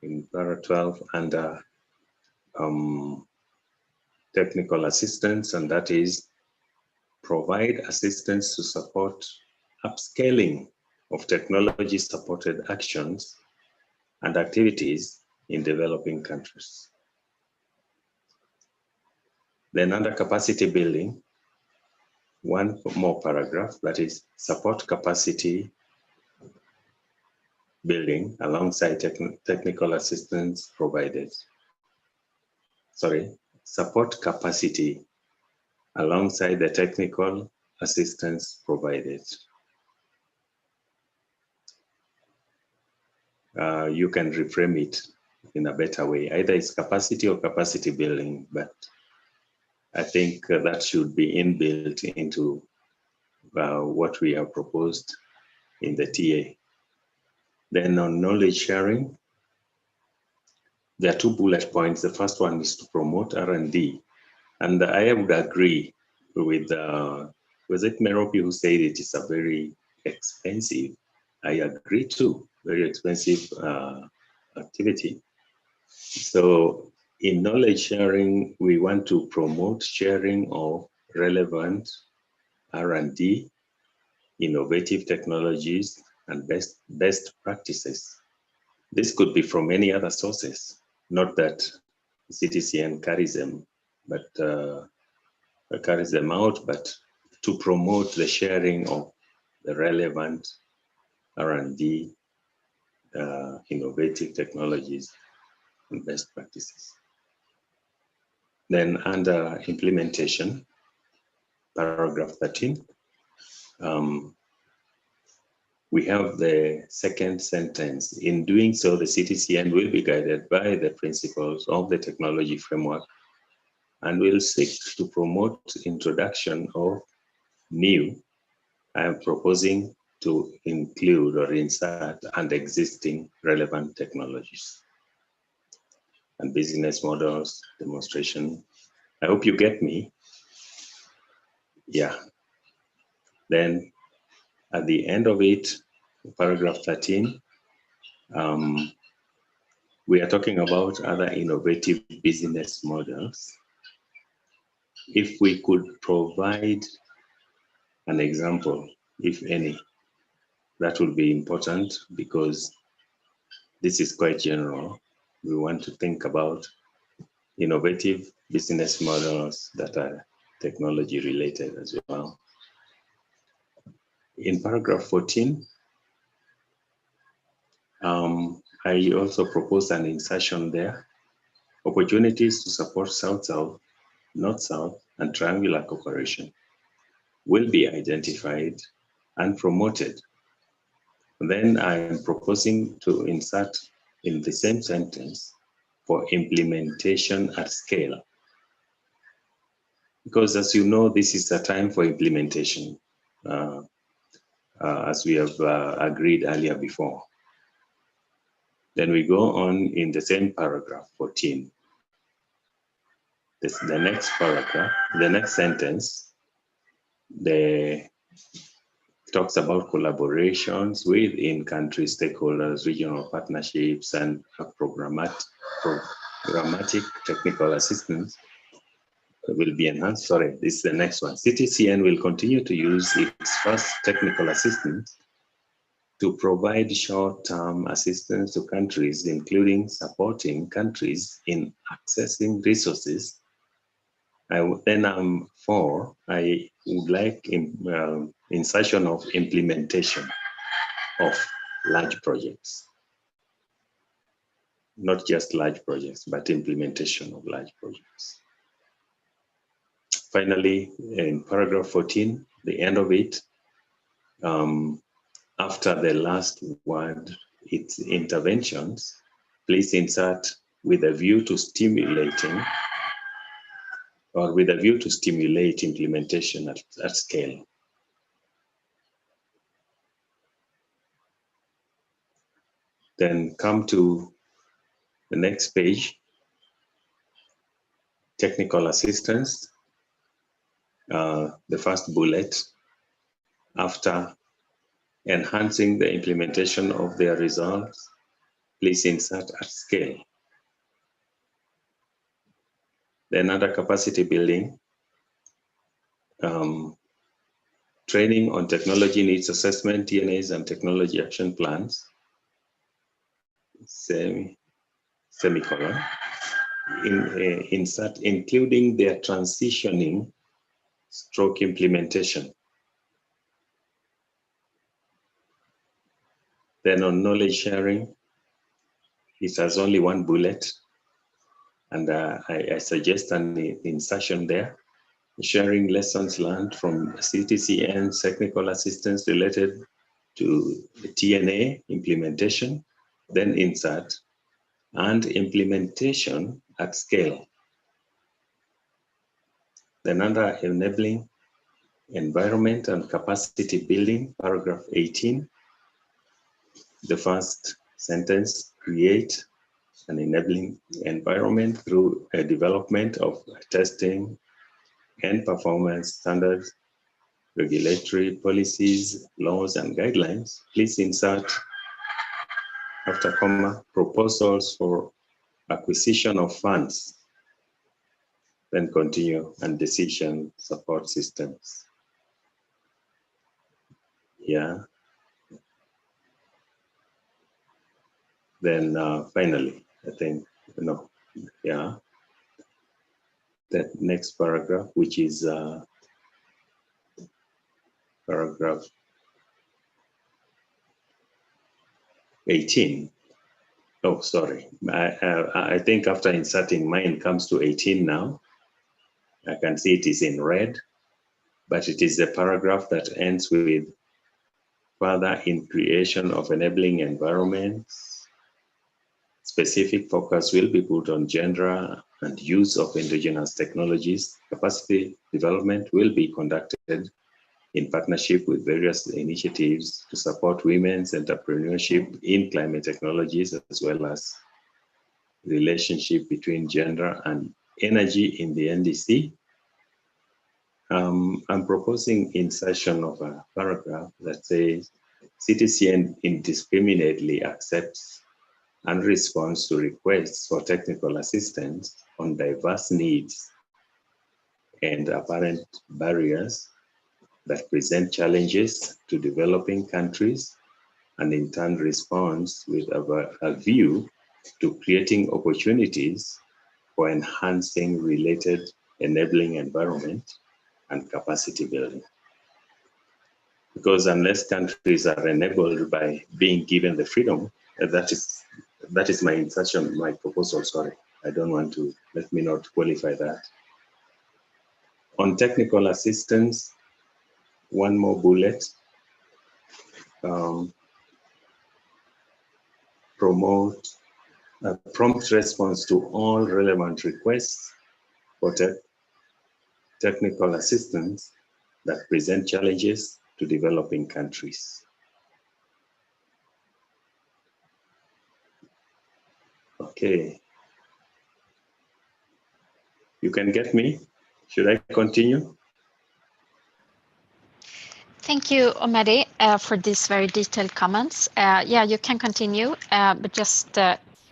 in paragraph 12 under technical assistance, and that is provide assistance to support upscaling of technology-supported actions and activities in developing countries. Then under capacity building, one more paragraph, that is support capacity building alongside technical assistance provided. Sorry, support capacity alongside the technical assistance provided. You can reframe it in a better way. Either it's capacity or capacity building, but I think that should be inbuilt into what we have proposed in the TA. Then on knowledge sharing, there are two bullet points. The first one is to promote R&D. And I would agree with, was it Merope who said it is a very expensive? I agree too, very expensive activity. So in knowledge sharing, we want to promote sharing of relevant R&D, innovative technologies, and best practices. This could be from any other sources, not that CTCN carries them, but carries them out, but to promote the sharing of the relevant R&D, innovative technologies, and best practices. Then under implementation, paragraph 13, we have the second sentence. In doing so, the CTCN will be guided by the principles of the technology framework and will seek to promote introduction of new, I am proposing to include or insert and existing relevant technologies and business models, demonstration. I hope you get me. Yeah. Then at the end of it, paragraph 13, we are talking about other innovative business models. If we could provide an example, if any, that would be important because this is quite general. We want to think about innovative business models that are technology related as well. In paragraph 14, I also propose an insertion there. Opportunities to support South-South, North-South, and triangular cooperation will be identified and promoted. Then I am proposing to insert in the same sentence for implementation at scale. Because as you know, this is a time for implementation, as we have agreed earlier before. Then we go on in the same paragraph 14. This, the next paragraph, the next sentence, talks about collaborations with in-country stakeholders, regional partnerships, and programmatic technical assistance will be enhanced. Sorry, this is the next one. CTCN will continue to use its first technical assistance to provide short-term assistance to countries, including supporting countries in accessing resources. Then 4, I would like insertion of implementation of large projects. Not just large projects, but implementation of large projects. Finally, in paragraph 14, the end of it, after the last word, it's interventions, please insert with a view to stimulating or with a view to stimulate implementation at scale. Then come to the next page, technical assistance. The first bullet, after enhancing the implementation of their results, please insert at scale. Then under capacity building, training on technology needs assessment, TNAs, and technology action plans, semicolon, insert including their transitioning stroke implementation. Then on knowledge sharing, it has only one bullet, and I suggest an insertion there. Sharing lessons learned from CTCN technical assistance related to the TNA implementation, then insert, and implementation at scale. Then under enabling environment and capacity building, paragraph 18, the first sentence, create an enabling environment through a development of testing and performance standards, regulatory policies, laws, and guidelines. Please insert, after comma, proposals for acquisition of funds, then continue, and decision support systems. Yeah. Then finally, I think, yeah. That next paragraph, which is paragraph 18. Oh, sorry. I think after inserting mine comes to 18 now. I can see it is in red, but it is the paragraph that ends with further in creation of enabling environments. Specific focus will be put on gender and use of indigenous technologies. Capacity development will be conducted in partnership with various initiatives to support women's entrepreneurship in climate technologies, as well as relationship between gender and energy in the NDC. I'm proposing insertion of a paragraph that says CTCN indiscriminately accepts and responds to requests for technical assistance on diverse needs and apparent barriers that present challenges to developing countries, and in turn responds with a view to creating opportunities for enhancing related enabling environment and capacity building. Because unless countries are enabled by being given the freedom, that is my insertion, my proposal, sorry. I don't want to, let me not qualify that. On technical assistance, one more bullet. Promote a prompt response to all relevant requests for technical assistance that present challenges to developing countries. Okay. You can get me? Should I continue? Thank you, Omedi, for these very detailed comments. Yeah, you can continue, but just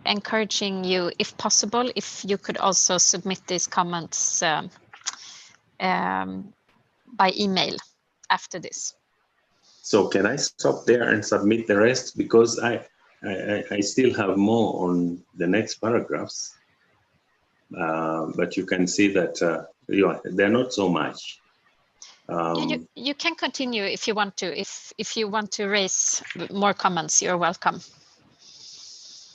encouraging you, if possible, if you could also submit these comments by email after this. So can I stop there and submit the rest? Because I still have more on the next paragraphs, but you can see that they're not so much. You can continue if you want to. If you want to raise more comments, you're welcome.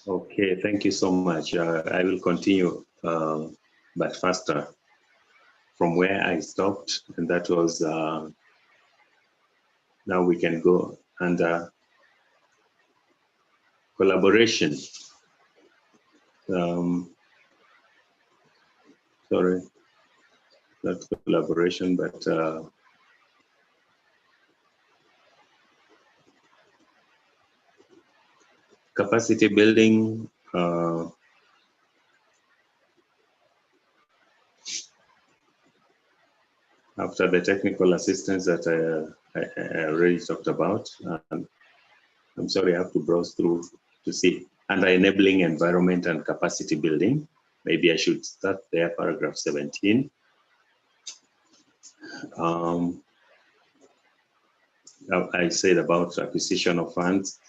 Okay, thank you so much. I will continue, but faster from where I stopped, and that was, now we can go under collaboration. Sorry, not collaboration, but capacity building. After the technical assistance that I already talked about, I'm sorry, I have to browse through to see. Under enabling environment and capacity building, maybe I should start there, paragraph 17. I said about acquisition of funds.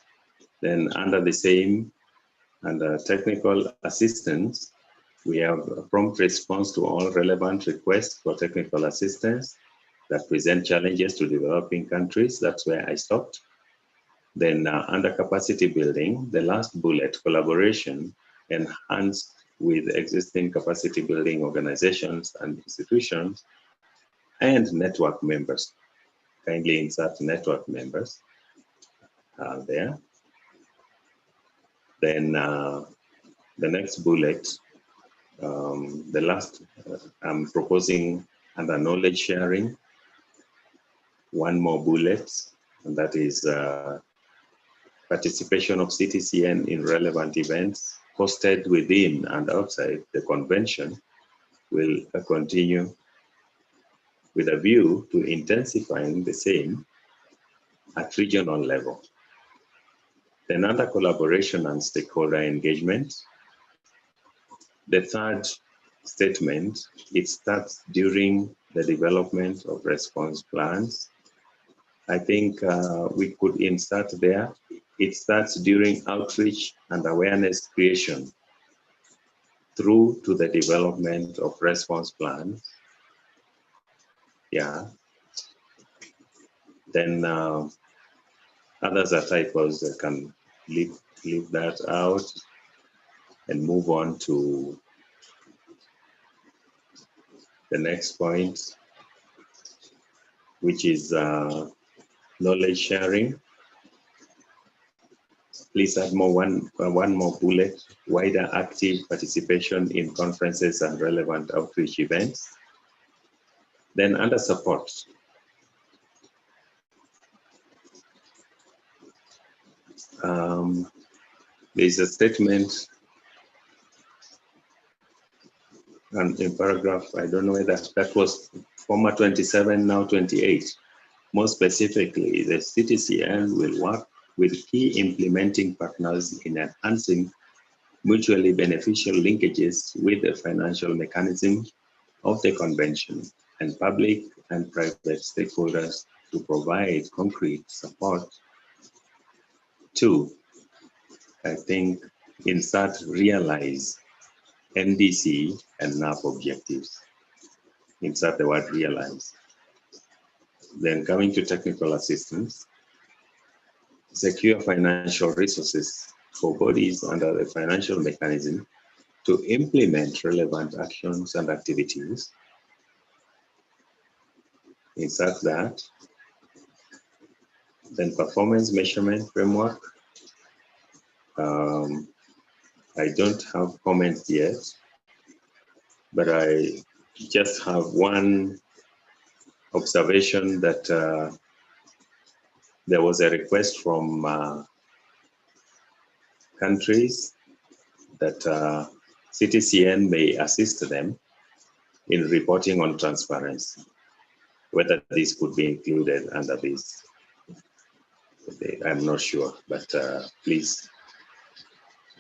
Then under the same, under technical assistance, we have a prompt response to all relevant requests for technical assistance that present challenges to developing countries. That's where I stopped. Then under capacity building, the last bullet, collaboration, enhanced with existing capacity building organizations and institutions and network members. Kindly insert network members there. Then the next bullet, the last, I'm proposing under knowledge sharing, one more bullet, and that is participation of CTCN in relevant events hosted within and outside the convention will continue with a view to intensifying the same at regional level. Then under collaboration and stakeholder engagement, the third statement, it starts during the development of response plans. I think we could insert there, it starts during outreach and awareness creation through to the development of response plans. Yeah. Then others are typos, I can leave that out and move on to the next point, which is knowledge sharing. Please add one more bullet, wider active participation in conferences and relevant outreach events. Then under support, there's a statement and in paragraph, I don't know whether that was former 27, now 28. More specifically, the CTCN will work with key implementing partners in enhancing mutually beneficial linkages with the financial mechanism of the convention and public and private stakeholders to provide concrete support to, I think, insert realize NDC and NAP objectives. Insert the word realize. Then coming to technical assistance, secure financial resources for bodies under the financial mechanism to implement relevant actions and activities. Insert that. Then performance measurement framework. I don't have comments yet, but I just have one observation that there was a request from countries that CTCN may assist them in reporting on transparency, whether this could be included under this. I'm not sure, but please,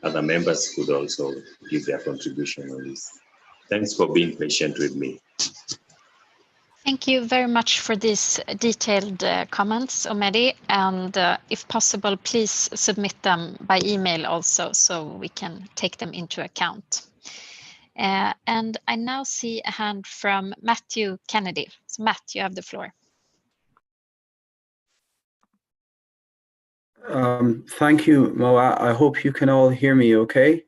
other members could also give their contribution on this. Thanks for being patient with me. Thank you very much for these detailed comments, Omedi, and if possible, please submit them by email also so we can take them into account. And I now see a hand from Matthew Kennedy. So Matt, you have the floor. Thank you, Moa. I hope you can all hear me okay.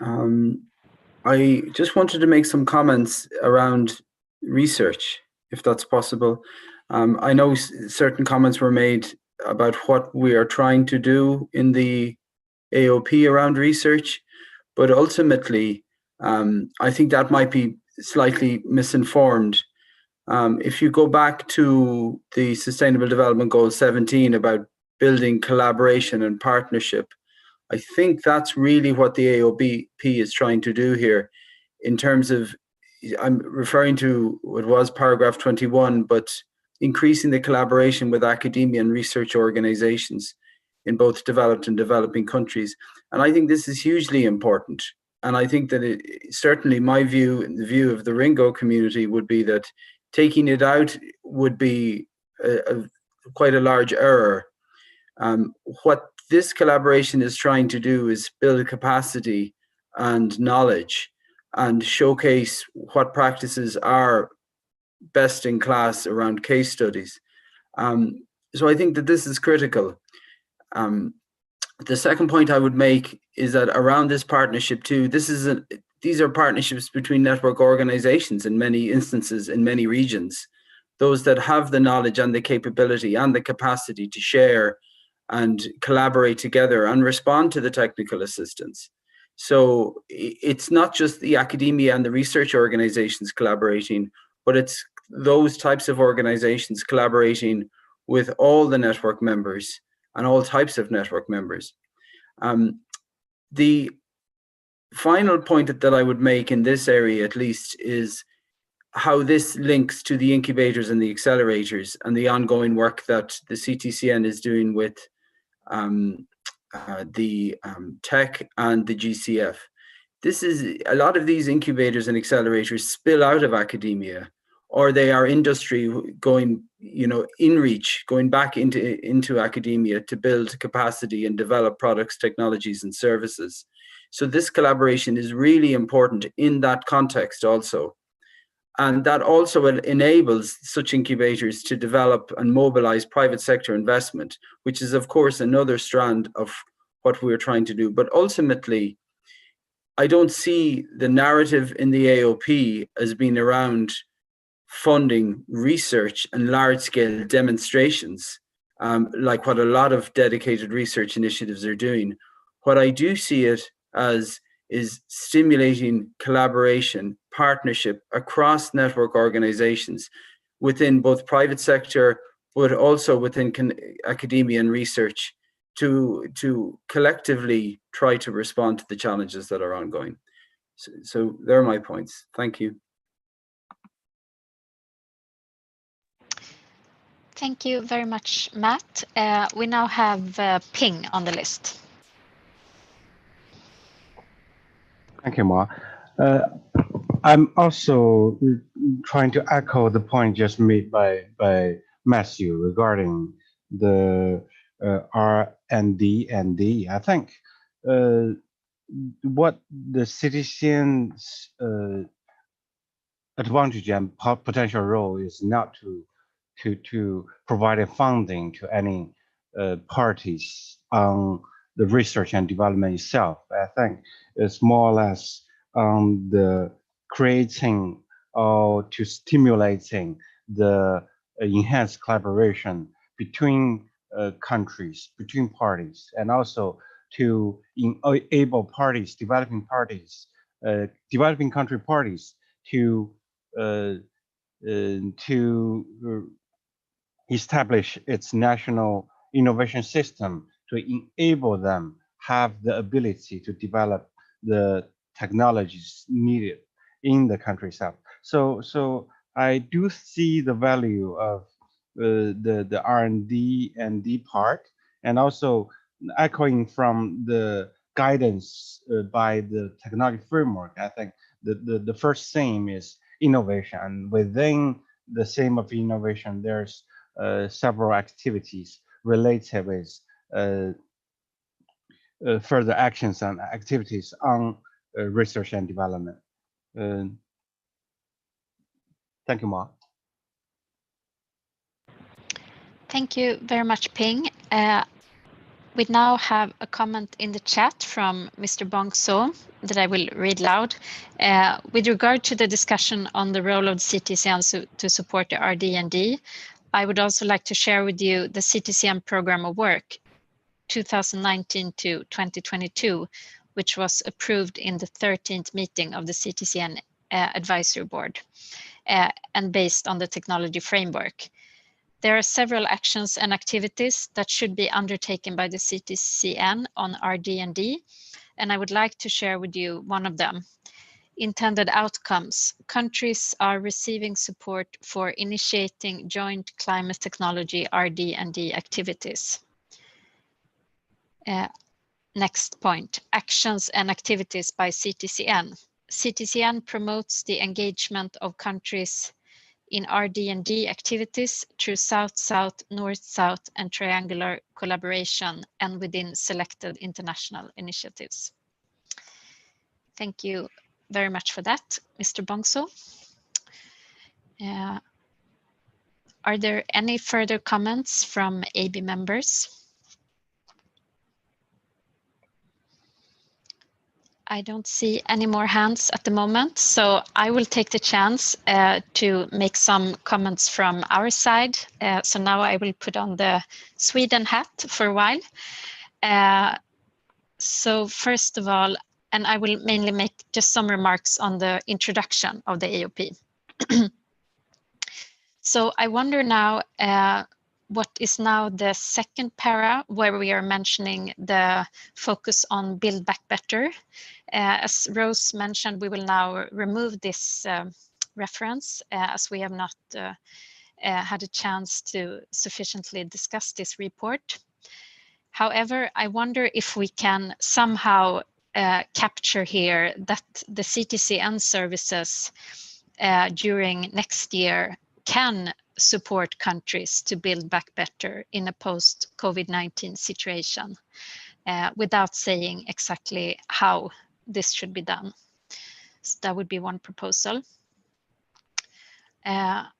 I just wanted to make some comments around research, if that's possible. I know certain comments were made about what we are trying to do in the AOP around research, but ultimately, I think that might be slightly misinformed. If you go back to the Sustainable Development Goal 17 about building collaboration and partnership, I think that's really what the AOP is trying to do here in terms of, I'm referring to what was paragraph 21, but increasing the collaboration with academia and research organizations in both developed and developing countries. And I think this is hugely important. And I think that certainly my view, and the view of the Ringo community, would be that taking it out would be quite a large error. What this collaboration is trying to do is build capacity and knowledge and showcase what practices are best in class around case studies. So I think that this is critical. The second point I would make is that around this partnership too, these are partnerships between network organizations in many instances, in many regions, those that have the knowledge and the capability and the capacity to share and collaborate together and respond to the technical assistance. So it's not just the academia and the research organizations collaborating, but it's those types of organizations collaborating with all the network members and all types of network members. The final point that I would make in this area, at least, is how this links to the incubators and the accelerators and the ongoing work that the CTCN is doing with the tech and the GCF. This is a lot of these incubators and accelerators spill out of academia, or they are industry going, in reach, going back into academia to build capacity and develop products, technologies, and services. So this collaboration is really important in that context also. And that also enables such incubators to develop and mobilize private sector investment, which is, of course, another strand of what we're trying to do. But ultimately, I don't see the narrative in the AOP as being around funding research and large-scale demonstrations, like what a lot of dedicated research initiatives are doing. What I do see it as is stimulating collaboration, partnership across network organizations within both private sector, but also within academia and research to collectively try to respond to the challenges that are ongoing. So there are my points. Thank you. Thank you very much, Matt. We now have Ping on the list. Thank you, Ma. I'm also trying to echo the point just made by Matthew regarding the R&D and D. I think what the CTCN's advantage and potential role is not to to provide funding to any parties on the research and development itself. I think it's more or less the creating or to stimulating the enhanced collaboration between countries, between parties, and also to enable parties, developing country parties to establish its national innovation system to enable them have the ability to develop the technologies needed in the country itself. So I do see the value of the R&D and D part, and also echoing from the guidance by the technology framework. I think the first theme is innovation, and within the theme of innovation, there's several activities related with further actions and activities on research and development. Thank you, Ma. Thank you very much, Ping. We now have a comment in the chat from Mr. Bong So that I will read loud. With regard to the discussion on the role of CTCN to support the RD&D, I would also like to share with you the CTCN program of work 2019 to 2022, which was approved in the 13th meeting of the CTCN Advisory Board and based on the technology framework. There are several actions and activities that should be undertaken by the CTCN on RD&D, and I would like to share with you one of them. Intended outcomes. Countries are receiving support for initiating joint climate technology RD&D activities. Next point, actions and activities by CTCN. CTCN promotes the engagement of countries in RD&D activities through South-South, North-South, and triangular collaboration and within selected international initiatives. Thank you very much for that, Mr. Bongso. Are there any further comments from AB members? I don't see any more hands at the moment, so I will take the chance to make some comments from our side. So now I will put on the Sweden hat for a while. So first of all, and I will mainly make just some remarks on the introduction of the AOP. So I wonder now what is now the second para where we are mentioning the focus on Build Back Better. As Rose mentioned, we will now remove this reference as we have not had a chance to sufficiently discuss this report. However, I wonder if we can somehow capture here that the CTCN services during next year can support countries to build back better in a post-COVID-19 situation without saying exactly how this should be done. So that would be one proposal. I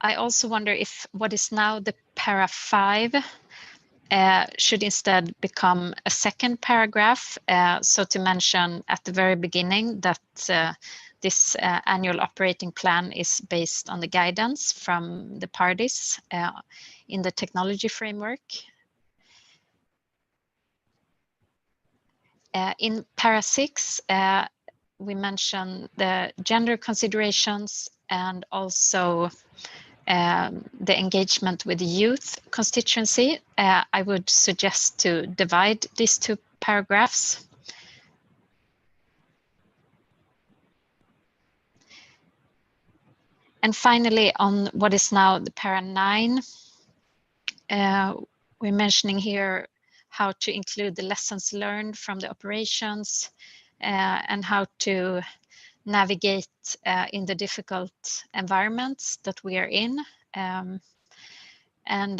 also wonder if what is now the para 5 should instead become a second paragraph. So to mention at the very beginning that this annual operating plan is based on the guidance from the parties in the technology framework. In para 6, we mention the gender considerations and also the engagement with the youth constituency. I would suggest to divide these two paragraphs. And finally, on what is now the para 9, we're mentioning here how to include the lessons learned from the operations and how to navigate in the difficult environments that we are in. And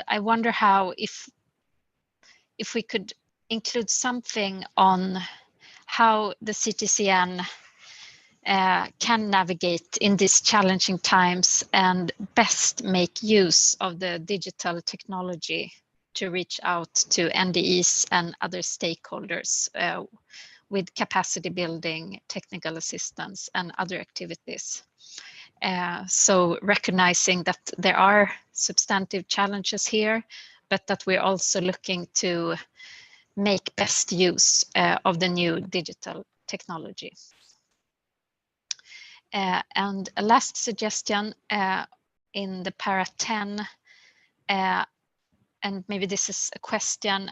I wonder how if we could include something on how the CTCN can navigate in these challenging times and best make use of the digital technology to reach out to NDEs and other stakeholders with capacity building, technical assistance, and other activities. So recognizing that there are substantive challenges here, but that we're also looking to make best use of the new digital technology. And a last suggestion in the para 10, and maybe this is a question,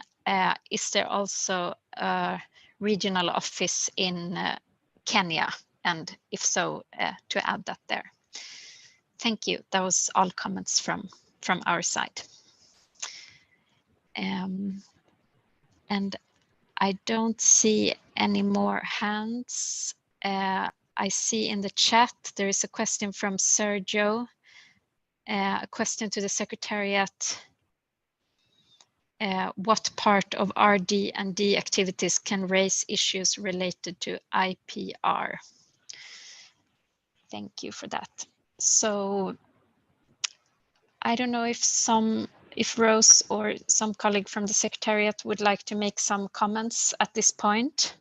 is there also a regional office in Kenya? And if so, to add that there. Thank you. That was all comments from our side. And I don't see any more hands. I see in the chat there is a question from Sergio, a question to the Secretariat. What part of RD and D activities can raise issues related to IPR? Thank you for that. So I don't know if Rose or some colleague from the Secretariat would like to make some comments at this point.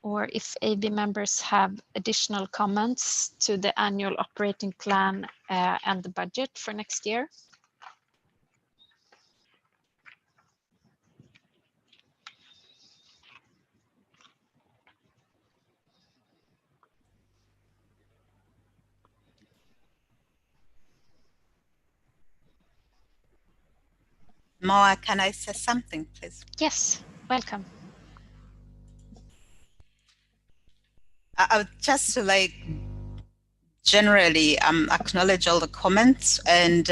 Or if AB members have additional comments to the annual operating plan and the budget for next year. Moa, can I say something, please? Yes, welcome. I would just like generally acknowledge all the comments, and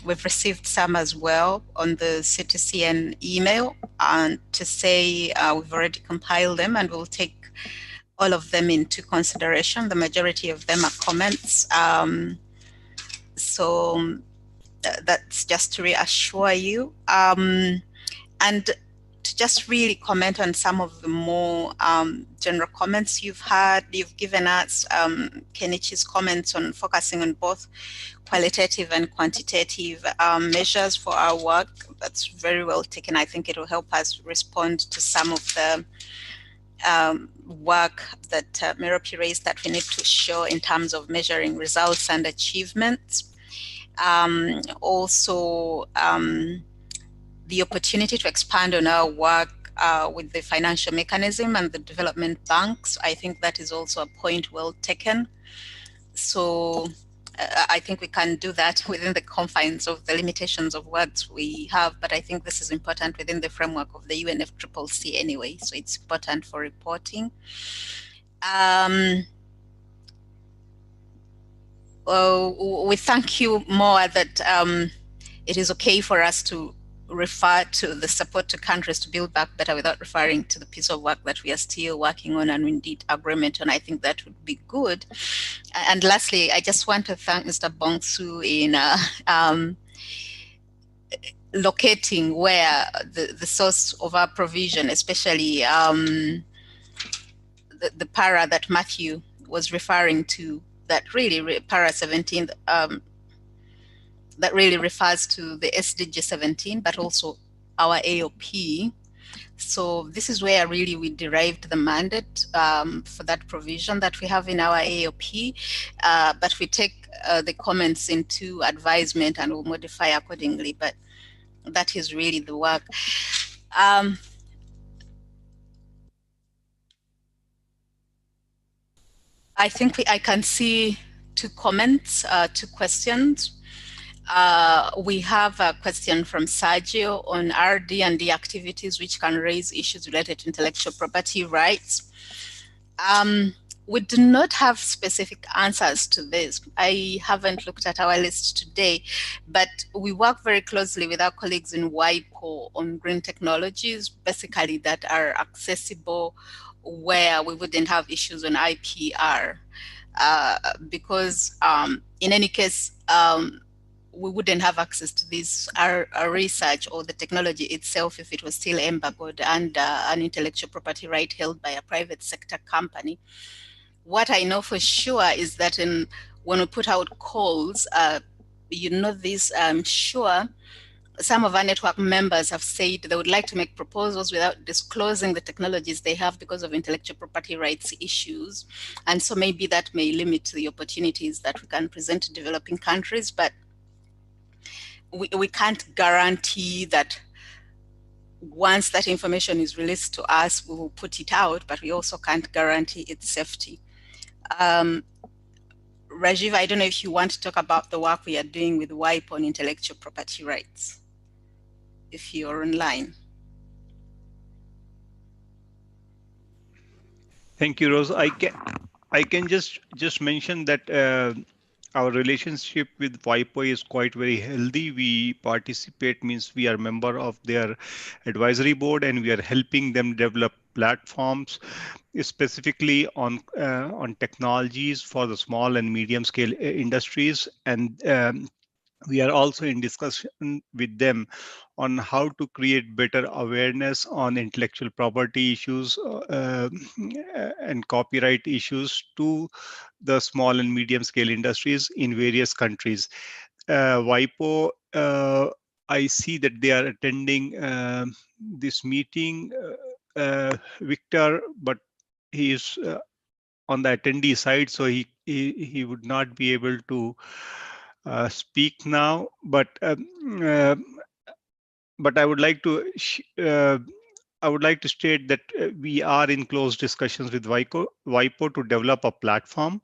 we've received some as well on the CTCN email, and to say we've already compiled them and we'll take all of them into consideration. The majority of them are comments. So that's just to reassure you. And to just really comment on some of the more general comments you've given us, Kenichi's comments on focusing on both qualitative and quantitative measures for our work. That's very well taken. I think it will help us respond to some of the work that Merope raised that we need to show in terms of measuring results and achievements. Also, the opportunity to expand on our work with the financial mechanism and the development banks. I think that is also a point well taken. So I think we can do that within the confines of the limitations of words we have, but I think this is important within the framework of the UNFCCC anyway, so it's important for reporting. Well, we thank you more that it is okay for us to refer to the support to countries to build back better without referring to the piece of work that we are still working on and indeed agreement on. I think that would be good. And lastly, I just want to thank Mr. Bongsu in locating where the source of our provision, especially the para that Matthew was referring to, that really, para 17, that really refers to the SDG 17, but also our AOP. So this is where really we derived the mandate for that provision that we have in our AOP, but we take the comments into advisement and we'll modify accordingly, but that is really the work. I think I can see two comments, two questions. We have a question from Sergio on RD and D activities which can raise issues related to intellectual property rights. We do not have specific answers to this. I haven't looked at our list today, but we work very closely with our colleagues in WIPO on green technologies, basically that are accessible where we wouldn't have issues on IPR. Because in any case, we wouldn't have access to this our research or the technology itself if it was still embargoed under an intellectual property right held by a private sector company. What I know for sure is that when we put out calls, you know this, I'm sure some of our network members have said they would like to make proposals without disclosing the technologies they have because of intellectual property rights issues. And so maybe that may limit the opportunities that we can present to developing countries, but we can't guarantee that once that information is released to us, we will put it out, but we also can't guarantee its safety. Rajiv, I don't know if you want to talk about the work we are doing with WIPO on intellectual property rights, if you're online. Thank you, Rose. I can just mention that our relationship with WIPO is quite very healthy. We participate, means we are member of their advisory board, and we are helping them develop platforms specifically on technologies for the small and medium scale industries. And we are also in discussion with them on how to create better awareness on intellectual property issues and copyright issues to the small and medium scale industries in various countries. WIPO, I see that they are attending this meeting, Victor, but he is on the attendee side, so he would not be able to speak now. But I would like to state that we are in close discussions with WIPO to develop a platform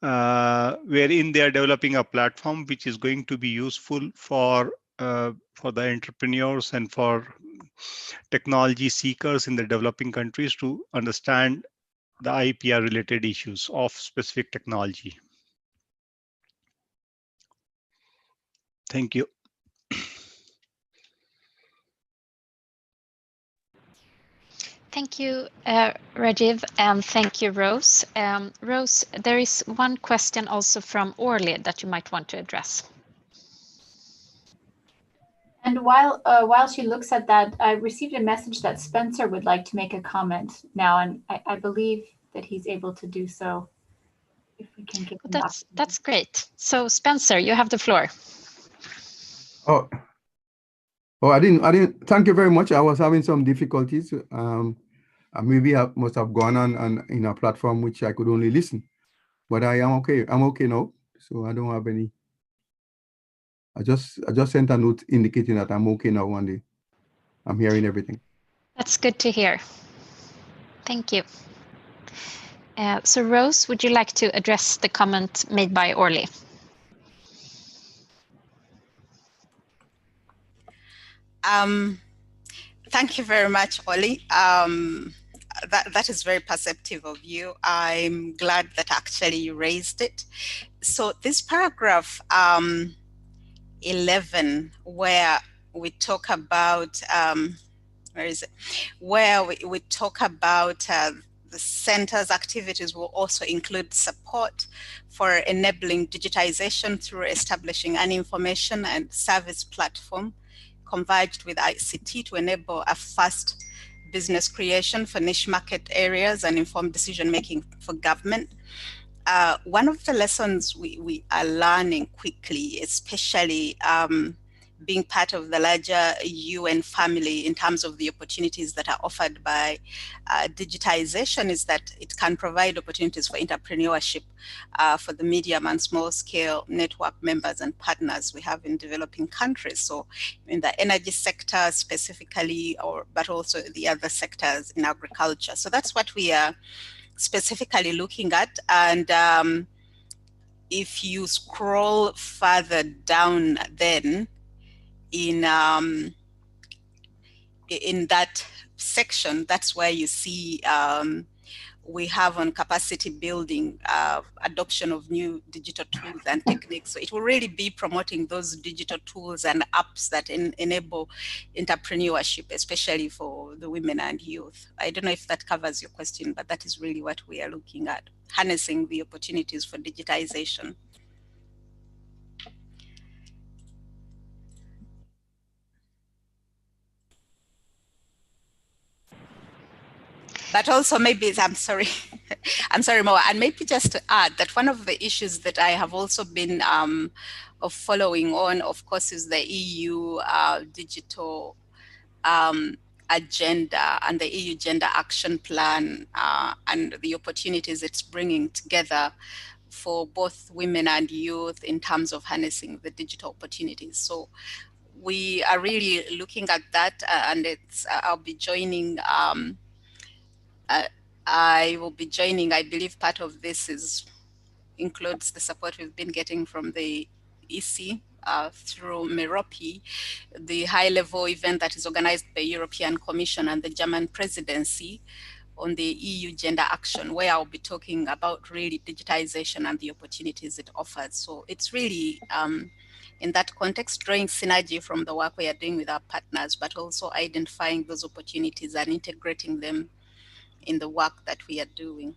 wherein they are developing a platform which is going to be useful for the entrepreneurs and for technology seekers in the developing countries to understand the IPR related issues of specific technology. Thank you. Thank you, Rajiv, and thank you, Rose. Rose, there is one question also from Orly that you might want to address. And while she looks at that, I received a message that Spencer would like to make a comment now, and I believe that he's able to do so. If we can get that's great. So Spencer, you have the floor. Oh, I didn't. Thank you very much. I was having some difficulties. Maybe I must have gone on in a platform which I could only listen, but I am okay. I'm okay now, so I don't have any. I just sent a note indicating that I'm okay now. One day, I'm hearing everything. That's good to hear. Thank you. So Rose, would you like to address the comment made by Orly? Thank you very much, Oli. That is very perceptive of you. I'm glad that actually you raised it. So this paragraph 11, where we talk about, where is it? Where we talk about the center's activities will also include support for enabling digitization through establishing an information and service platform converged with ICT to enable a fast business creation for niche market areas and informed decision-making for government. One of the lessons we are learning quickly, especially being part of the larger UN family in terms of the opportunities that are offered by digitization, is that it can provide opportunities for entrepreneurship for the medium and small scale network members and partners we have in developing countries. So in the energy sector specifically, but also the other sectors in agriculture. So that's what we are specifically looking at. And if you scroll further down then, in that section, that's where you see we have on capacity building, adoption of new digital tools and techniques. So it will really be promoting those digital tools and apps that enable entrepreneurship, especially for the women and youth. I don't know if that covers your question, but that is really what we are looking at, harnessing the opportunities for digitization. But also maybe, I'm sorry, I'm sorry, Mo, and maybe just to add that one of the issues that I have also been of following on, of course, is the EU digital agenda and the EU Gender Action Plan and the opportunities it's bringing together for both women and youth in terms of harnessing the digital opportunities. So we are really looking at that, and it's I'll be joining. I will be joining. I believe part of this includes the support we've been getting from the EC through Merope, the high-level event that is organized by European Commission and the German presidency on the EU Gender Action, where I'll be talking about really digitization and the opportunities it offers. So it's really, in that context, drawing synergy from the work we are doing with our partners, but also identifying those opportunities and integrating them in the work that we are doing.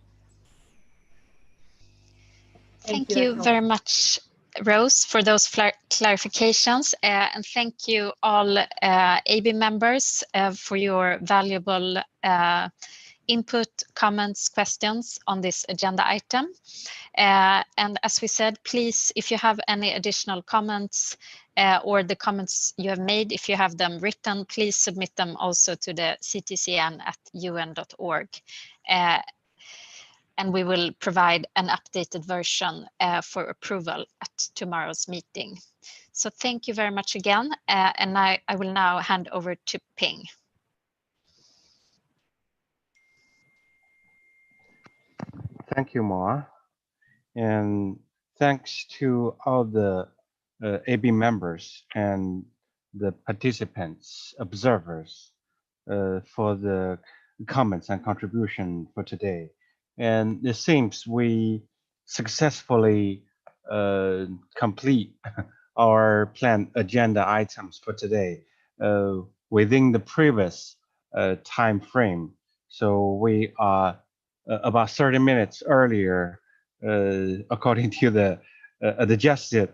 Thank you very much, Rose, for those clarifications. And thank you all AB members for your valuable input, comments, questions on this agenda item. And as we said, please, if you have any additional comments or the comments you have made, if you have them written, please submit them also to the ctcn@un.org. And we will provide an updated version for approval at tomorrow's meeting. So thank you very much again. And I will now hand over to Ping. Thank you, Moa. And thanks to all the AB members and the participants, observers for the comments and contribution for today. And it seems we successfully complete our planned agenda items for today within the previous time frame. So we are about 30 minutes earlier according to the adjusted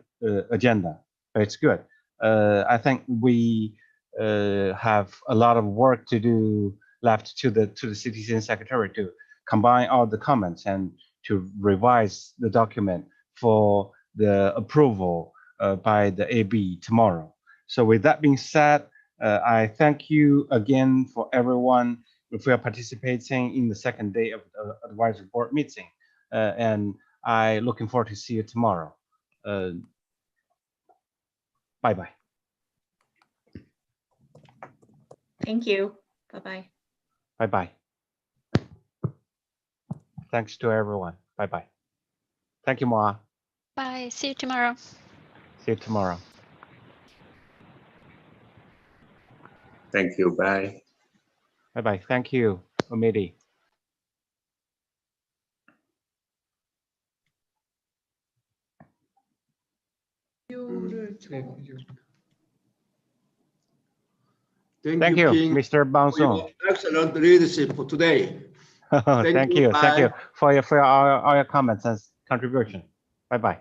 agenda. It's good. I think we have a lot of work to do left to the CTCN secretary to combine all the comments and to revise the document for the approval by the AB tomorrow. So with that being said, I thank you again for everyone for participating in the second day of the advisory board meeting. And I looking forward to see you tomorrow. Bye-bye. Thank you. Bye-bye. Bye-bye. Thanks to everyone. Bye-bye. Thank you, Moa. Bye. See you tomorrow. See you tomorrow. Thank you. Bye. Bye-bye. Thank you, Omidi. Thank you, Ping, Mr. Bang for your Song. excellent leadership for today. Thank you. Thank you Bye. for all your comments and contribution. Bye-bye.